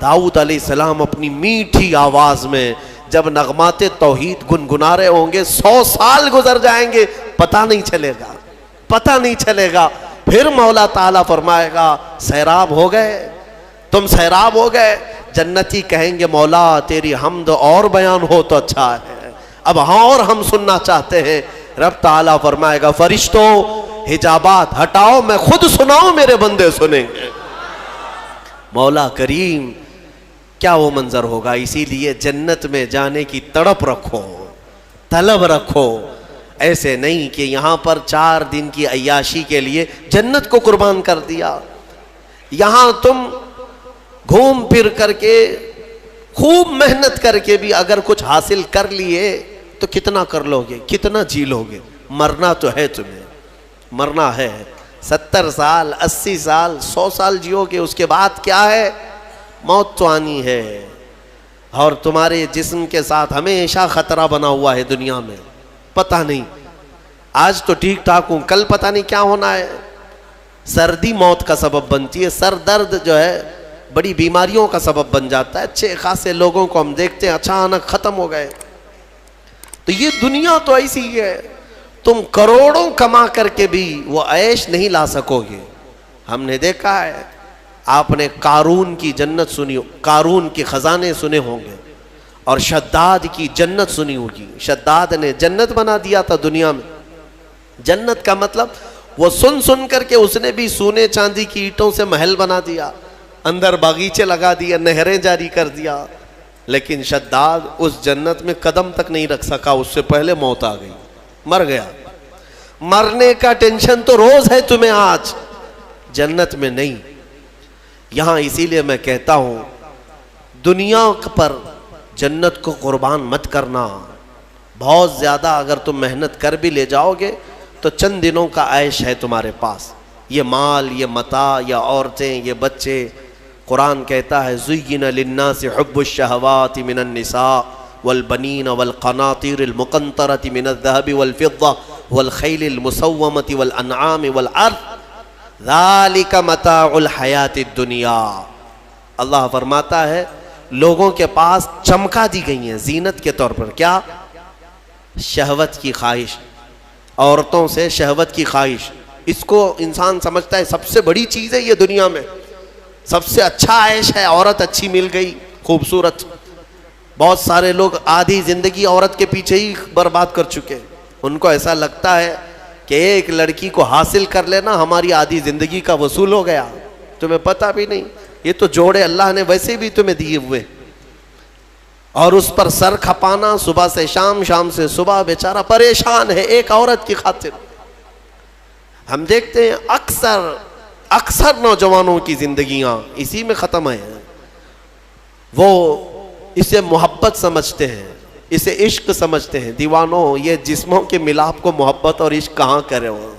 داؤد علیہ السلام اپنی میٹھی آواز میں جب نغمات توحید گنگنا رہے ہوں گے 100 سال گزر جائیں گے، پتہ نہیں چلے گا، پتہ نہیں چلے گا۔ پھر مولا تعالیٰ فرمائے گا سیراب ہو گئے، تم سیراب ہو گئے؟ جنتی کہیں گے مولا تیری حمد اور بیان ہو تو اچھا ہے، اب ہاں اور ہم سننا چاہتے ہیں۔ رب تعالیٰ فرمائے گا فرشتوں حجابات ہٹاؤ، میں خود سناؤں میرے بندے سنیں گے۔ مولا کریم کیا وہ منظر ہوگا۔ اسی لیے جنت میں جانے کی تڑپ رکھو، طلب رکھو، ایسے نہیں کہ یہاں پر 4 دن کی عیاشی کے لیے جنت کو قربان کر دیا۔ یہاں تم گھوم پھر کر کے خوب محنت کر کے بھی اگر کچھ حاصل کر لیے تو کتنا کر لو گے، کتنا جی لو گے؟ مرنا تو ہے، تمہیں مرنا ہے، 70 سال 80 سال 100 سال جیو گے، اس کے بعد کیا ہے؟ موت تو آنی ہے، اور تمہارے جسم کے ساتھ ہمیشہ خطرہ بنا ہوا ہے دنیا میں، پتہ نہیں آج تو ٹھیک ٹھاک ہوں، کل پتہ نہیں کیا ہونا ہے۔ سردی موت کا سبب بنتی ہے، سر درد جو ہے بڑی بیماریوں کا سبب بن جاتا ہے۔ اچھے خاصے لوگوں کو ہم دیکھتے ہیں اچانک ختم ہو گئے۔ تو یہ دنیا تو ایسی ہی ہے، تم کروڑوں کما کر کے بھی وہ عیش نہیں لا سکو گے۔ ہم نے دیکھا ہے، آپ نے قارون کی جنت سنی، قارون کے خزانے سنے ہوں گے، اور شداد کی جنت سنی ہوگی۔ شداد نے جنت بنا دیا تھا دنیا میں۔ جنت کا مطلب وہ سن کر کے اس نے بھی سونے چاندی کی اینٹوں سے محل بنا دیا، اندر باغیچے لگا دیا، نہریں جاری کر دیا، لیکن شداد اس جنت میں قدم تک نہیں رکھ سکا، اس سے پہلے موت آ گئی، مر گیا۔ مرنے کا ٹینشن تو روز ہے تمہیں آج، جنت میں نہیں۔ یہاں اسی لیے میں کہتا ہوں دنیا پر جنت کو قربان مت کرنا۔ بہت زیادہ اگر تم محنت کر بھی لے جاؤ گے تو چند دنوں کا عیش ہے تمہارے پاس، یہ مال، یہ متاع، یا عورتیں، یہ بچے۔ قرآن کہتا ہے زُيِّنَ لِلنَّاسِ حُبُّ الشَّهَوَاتِ مِنَ النِّسَاءِ وَالْبَنِينَ وَالْقَنَاطِيرِ الْمُقَنطَرَةِ مِنَ الذَّهَبِ وَالْفِضَّةِ وَالْخَيْلِ الْمُسَوَّمَةِ وَالْأَنْعَامِ وَالْحَرْثِ ذَلِكَ مَتَاعُ الْحَيَاةِ الدُّنْيَا۔ اللہ فرماتا ہے لوگوں کے پاس چمکا دی گئی ہیں زینت کے طور پر، کیا؟ شہوت کی خواہش، عورتوں سے شہوت کی خواہش۔ اس کو انسان سمجھتا ہے سب سے بڑی چیز ہے یہ دنیا میں، سب سے اچھا عیش ہے، عورت اچھی مل گئی، خوبصورت۔ بہت سارے لوگ آدھی زندگی عورت کے پیچھے ہی برباد کر چکے، ان کو ایسا لگتا ہے کہ ایک لڑکی کو حاصل کر لینا ہماری آدھی زندگی کا وصول ہو گیا۔ تمہیں پتہ بھی نہیں یہ تو جوڑے اللہ نے ویسے بھی تمہیں دیے ہوئے، اور اس پر سر کھپانا صبح سے شام، شام سے صبح، بیچارہ پریشان ہے ایک عورت کی خاطر۔ ہم دیکھتے ہیں اکثر نوجوانوں کی زندگیاں اسی میں ختم ہیں۔ وہ اسے محبت سمجھتے ہیں، اسے عشق سمجھتے ہیں۔ دیوانوں، یہ جسموں کے ملاپ کو محبت اور عشق کہاں کرے ہو؟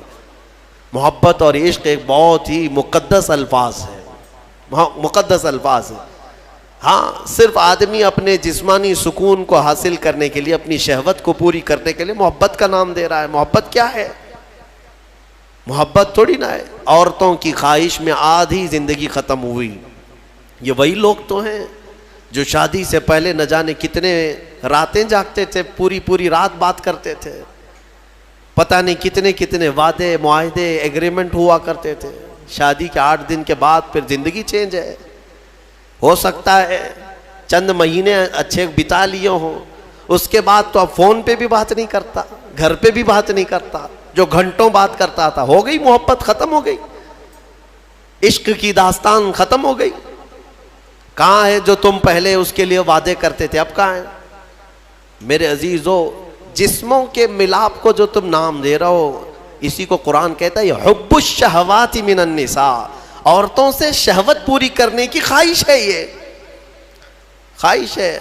محبت اور عشق ایک بہت ہی مقدس الفاظ ہے، مقدس الفاظ ہے۔ ہاں، صرف آدمی اپنے جسمانی سکون کو حاصل کرنے کے لیے، اپنی شہوت کو پوری کرنے کے لیے محبت کا نام دے رہا ہے۔ محبت کیا ہے؟ محبت تھوڑی نہ ہے۔ عورتوں کی خواہش میں آدھی زندگی ختم ہوئی۔ یہ وہی لوگ تو ہیں جو شادی سے پہلے نہ جانے کتنے راتیں جاگتے تھے، پوری رات بات کرتے تھے، پتہ نہیں کتنے وعدے، معاہدے، ایگریمنٹ ہوا کرتے تھے۔ شادی کے 8 دن کے بعد پھر زندگی چینج ہے۔ ہو سکتا ہے چند مہینے اچھے بتا لیے ہوں، اس کے بعد تو اب فون پہ بھی بات نہیں کرتا، گھر پہ بھی بات نہیں کرتا، جو گھنٹوں بات کرتا تھا۔ ہو گئی محبت، ختم ہو گئی، عشق کی داستان ختم ہو گئی۔ کہاں ہے جو تم پہلے اس کے لیے وعدے کرتے تھے، اب کہاں ہے؟ میرے عزیزو، جسموں کے ملاپ کو جو تم نام دے رہے ہو، اسی کو قرآن کہتا ہے حب الشہوات من النساء، عورتوں سے شہوت پوری کرنے کی خواہش ہے، یہ خواہش ہے۔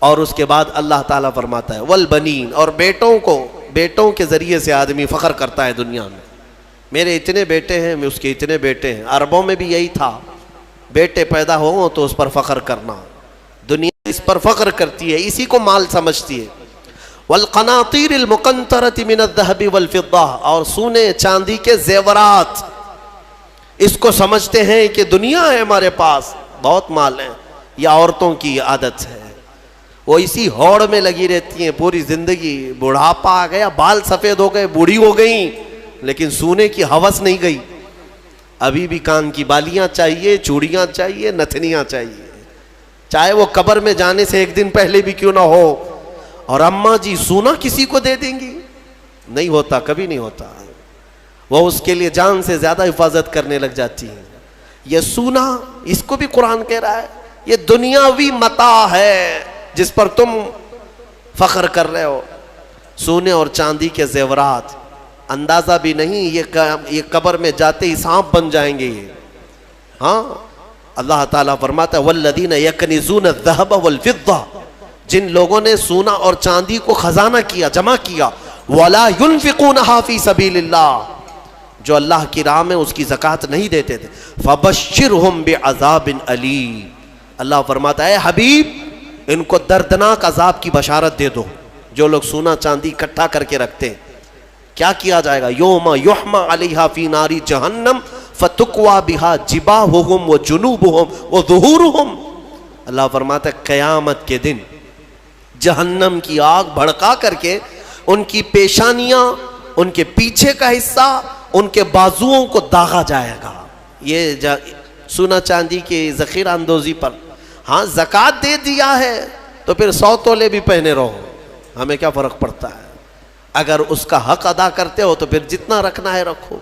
اور اس کے بعد اللہ تعالیٰ فرماتا ہے والبنین، اور بیٹوں کے ذریعے سے آدمی فخر کرتا ہے دنیا میں، میرے اتنے بیٹے ہیں، میں اس کے اتنے بیٹے ہیں۔ عربوں میں بھی یہی تھا، بیٹے پیدا ہو تو اس پر فخر کرنا، دنیا اس پر فخر کرتی ہے، اسی کو مال سمجھتی ہے۔ والقناطیر المقنطرۃ من الذهب والفضہ، اور سونے چاندی کے زیورات، اس کو سمجھتے ہیں کہ دنیا ہے ہمارے پاس، بہت مال ہے۔ یہ عورتوں کی عادت ہے، وہ اسی ہوڑ میں لگی رہتی ہیں پوری زندگی۔ بڑھاپا آ گیا، بال سفید ہو گئے، بوڑھی ہو گئیں، لیکن سونے کی ہوس نہیں گئی۔ ابھی بھی کان کی بالیاں چاہیے، چوڑیاں چاہیے، نتھنیاں چاہیے، چاہے وہ قبر میں جانے سے ایک دن پہلے بھی کیوں نہ ہو۔ اور اماں جی سونا کسی کو دے دیں گی؟ نہیں ہوتا، کبھی نہیں ہوتا۔ وہ اس کے لیے جان سے زیادہ حفاظت کرنے لگ جاتی ہیں۔ یہ سونا، اس کو بھی قرآن کہہ رہا ہے یہ دنیاوی متاع ہے جس پر تم فخر کر رہے ہو۔ سونے اور چاندی کے زیورات، اندازہ بھی نہیں یہ قبر میں جاتے ہی سانپ بن جائیں گے یہ۔ ہاں، اللہ تعالیٰ فرماتا ہے والذین یکنزون الذہب والفضہ، جن لوگوں نے سونا اور چاندی کو خزانہ کیا، جمع کیا، ولا ينفقونها فی سبیل اللہ، جو اللہ کی راہ میں اس کی زکوٰۃ نہیں دیتے تھے، فبشرہم بعذاب علیم، اللہ فرماتا ہے حبیب ان کو دردناک عذاب کی بشارت دے دو۔ جو لوگ سونا چاندی اکٹھا کر کے رکھتے ہیں، کیا کیا جائے گا؟ یوم یحمى علیہا فی نار جہنم فتقوی بہا جباہہم وجنوبہم وظہورہم، اللہ فرماتا ہے قیامت کے دن جہنم کی آگ بھڑکا کر کے ان کی پیشانیاں، ان کے پیچھے کا حصہ، ان کے بازوؤں کو داغا جائے گا۔ یہ سونا چاندی کی ذخیرہ اندوزی پر۔ ہاں، زکوٰۃ دے دیا ہے تو پھر 100 تولے بھی پہنے رہو، ہمیں کیا فرق پڑتا ہے؟ اگر اس کا حق ادا کرتے ہو تو پھر جتنا رکھنا ہے رکھو۔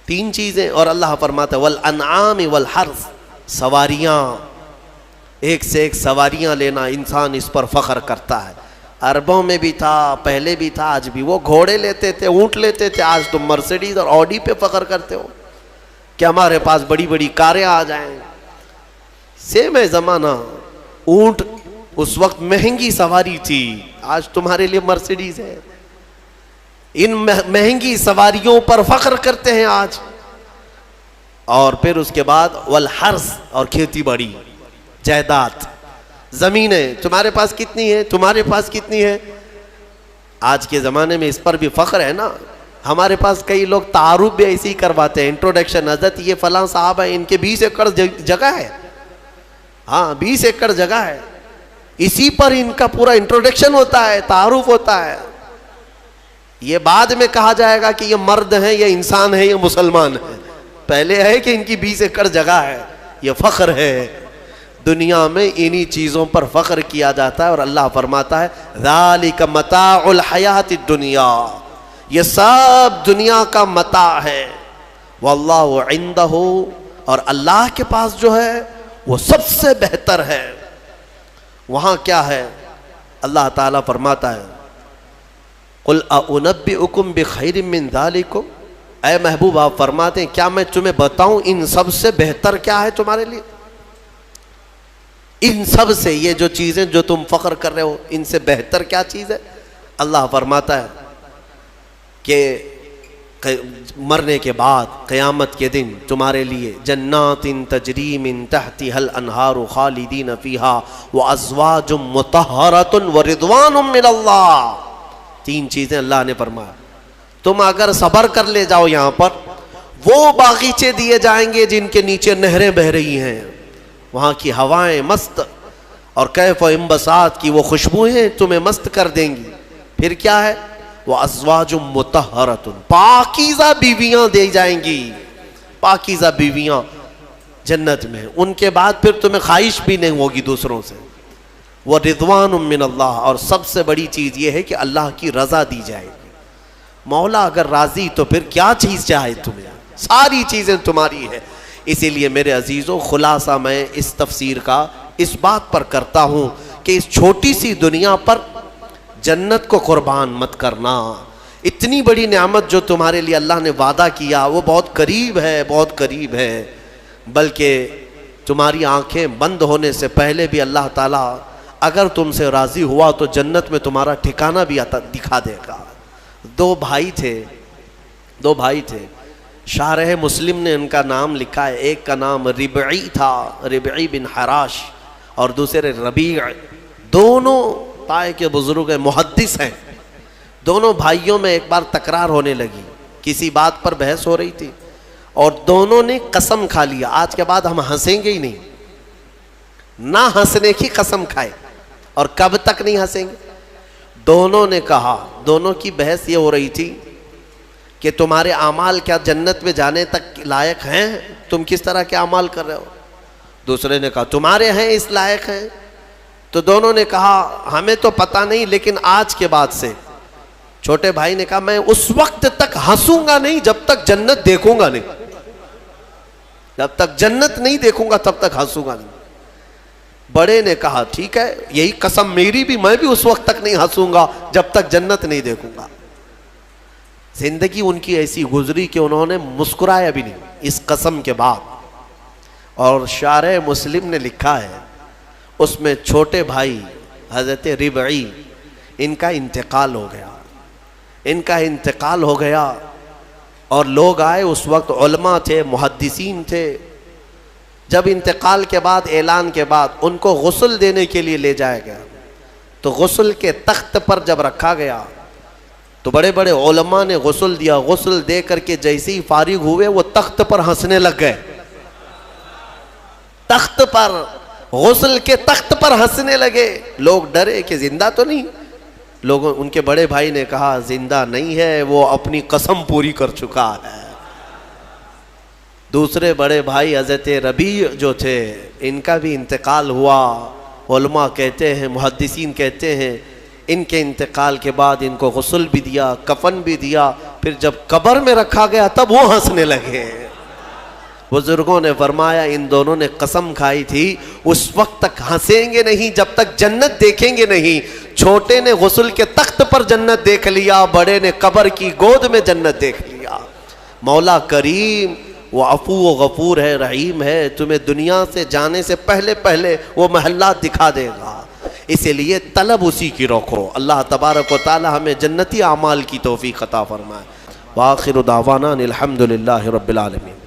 3 چیزیں، اور اللہ فرماتا ہے والانعام والحرث، سواریاں، ایک سے ایک سواریاں لینا، انسان اس پر فخر کرتا ہے. عربوں میں بھی تھا، پہلے بھی تھا، آج بھی. وہ گھوڑے لیتے تھے، اونٹ لیتے تھے. آج تم مرسیڈیز اور آڈی پہ فخر کرتے ہو کہ ہمارے پاس بڑی بڑی کاریں آ جائیں. سیم ہے زمانہ. اونٹ اس وقت مہنگی سواری تھی، آج تمہارے لیے مرسیڈیز ہے. ان مہنگی سواریوں پر فخر کرتے ہیں آج. اور پھر اس کے بعد والحرث، اور کھیتی باڑی، جائیداد، زمینیں. تمہارے پاس کتنی ہے، تمہارے پاس کتنی ہے. آج کے زمانے میں اس پر بھی فخر ہے نا. ہمارے پاس کئی لوگ تعارف بھی ایسے ہی کرواتے ہیں، انٹروڈکشن. حضرت یہ فلاں صاحب ہیں، ان کے 20 ایکڑ جگہ ہے. ہاں 20 ایکڑ جگہ ہے. اسی پر ان کا پورا انٹروڈکشن ہوتا ہے، تعارف ہوتا ہے. یہ بعد میں کہا جائے گا کہ یہ مرد ہیں، یہ انسان ہے، یہ مسلمان ہے. پہلے ہے کہ ان کی 20 ایکڑ جگہ ہے. یہ فخر ہے. دنیا میں انہی چیزوں پر فخر کیا جاتا ہے. اور اللہ فرماتا ہے ذالک متاع الحیات الدنیا، یہ سب دنیا کا متاع ہے. واللہ عندہ، اور اللہ کے پاس جو ہے وہ سب سے بہتر ہے. وہاں کیا ہے؟ اللہ تعالیٰ فرماتا ہے قل اؤنبئکم بخیر من ذالکم، اے محبوب آپ فرماتے ہیں کیا میں تمہیں بتاؤں ان سب سے بہتر کیا ہے تمہارے لیے. ان سب سے، یہ جو چیزیں جو تم فخر کر رہے ہو، ان سے بہتر کیا چیز ہے؟ اللہ فرماتا ہے کہ مرنے کے بعد قیامت کے دن تمہارے لیے جنات تجری من تحتها الانہار خالدین فیہا وازواج مطہرۃ ورضوان من اللہ. 3 چیزیں اللہ نے فرمایا. تم اگر صبر کر لے جاؤ یہاں پر، وہ باغیچے دیے جائیں گے جن کے نیچے نہریں بہہ رہی ہیں، وہاں کی ہوائیں مست، اور کیف و انبساط کی وہ خوشبوئیں تمہیں مست کر دیں گی. پھر کیا ہے؟ وَأَزْوَاجٌ مُطَهَّرَةٌ، پاکیزہ بیویاں دی جائیں گی. پاکیزہ بیویاں جنت میں. ان کے بعد پھر تمہیں خواہش بھی نہیں ہوگی دوسروں سے. وَرِضْوَانٌ مِّنَ اللَّهِ، اور سب سے بڑی چیز یہ ہے کہ اللہ کی رضا دی جائے گی. مولا اگر راضی تو پھر کیا چیز چاہے تمہیں، ساری چیزیں تمہاری ہے. اسی لیے میرے عزیزوں، خلاصہ میں اس تفسیر کا اس بات پر کرتا ہوں کہ اس چھوٹی سی دنیا پر جنت کو قربان مت کرنا. اتنی بڑی نعمت جو تمہارے لیے اللہ نے وعدہ کیا وہ بہت قریب ہے، بہت قریب ہے. بلکہ تمہاری آنکھیں بند ہونے سے پہلے بھی اللہ تعالیٰ اگر تم سے راضی ہوا تو جنت میں تمہارا ٹھکانہ بھی دکھا دے گا. 2 بھائی تھے. شارح مسلم نے ان کا نام لکھا ہے. ایک کا نام ربعی تھا، ربعی بن حراش، اور دوسرے ربیع. دونوں طائف کے بزرگ ہیں، محدث ہیں. دونوں بھائیوں میں ایک بار تکرار ہونے لگی، کسی بات پر بحث ہو رہی تھی، اور دونوں نے قسم کھا لیا آج کے بعد ہم ہنسیں گے ہی نہیں. نہ ہنسنے کی قسم کھائے. اور کب تک نہیں ہنسیں گے؟ دونوں نے کہا، دونوں کی بحث یہ ہو رہی تھی کہ تمہارے اعمال کیا جنت میں جانے تک لائق ہیں؟ تم کس طرح کے اعمال کر رہے ہو؟ دوسرے نے کہا تمہارے ہیں اس لائق ہیں. تو دونوں نے کہا ہمیں تو پتہ نہیں، لیکن آج کے بعد سے. چھوٹے بھائی نے کہا میں اس وقت تک ہنسوں گا نہیں جب تک جنت دیکھوں گا نہیں. جب تک جنت نہیں دیکھوں گا تب تک ہنسوں گا نہیں. بڑے نے کہا ٹھیک ہے، یہی قسم میری بھی، میں بھی اس وقت تک نہیں ہنسوں گا جب تک جنت نہیں دیکھوں گا. زندگی ان کی ایسی گزری کہ انہوں نے مسکرایا بھی نہیں اس قسم کے بعد. اور شارح مسلم نے لکھا ہے اس میں چھوٹے بھائی حضرت ربعی، ان کا انتقال ہو گیا. اور لوگ آئے، اس وقت علماء تھے، محدثین تھے. جب انتقال کے بعد، اعلان کے بعد ان کو غسل دینے کے لیے لے جایا گیا، تو غسل کے تخت پر جب رکھا گیا تو بڑے بڑے علماء نے غسل دیا. غسل دے کر کے جیسے ہی فارغ ہوئے وہ تخت پر ہنسنے لگ گئے. تخت پر، غسل کے تخت پر ہنسنے لگے. لوگ ڈرے کہ زندہ تو نہیں. لوگوں، ان کے بڑے بھائی نے کہا زندہ نہیں ہے، وہ اپنی قسم پوری کر چکا ہے. دوسرے بڑے بھائی حضرت ربیع جو تھے، ان کا بھی انتقال ہوا. علماء کہتے ہیں، محدثین کہتے ہیں ان کے انتقال کے بعد ان کو غسل بھی دیا، کفن بھی دیا. پھر جب قبر میں رکھا گیا تب وہ ہنسنے لگے. بزرگوں نے فرمایا ان دونوں نے قسم کھائی تھی اس وقت تک ہنسیں گے نہیں جب تک جنت دیکھیں گے نہیں. چھوٹے نے غسل کے تخت پر جنت دیکھ لیا، بڑے نے قبر کی گود میں جنت دیکھ لیا. مولا کریم وہ عفو و غفور ہے، رحیم ہے، تمہیں دنیا سے جانے سے پہلے پہلے وہ محلات دکھا دے گا. اسی لیے طلب اسی کی رکھو. اللہ تبارک و تعالی ہمیں جنتی اعمال کی توفیق عطا فرمائے. وآخر دعوانا الحمد للہ رب العالمین.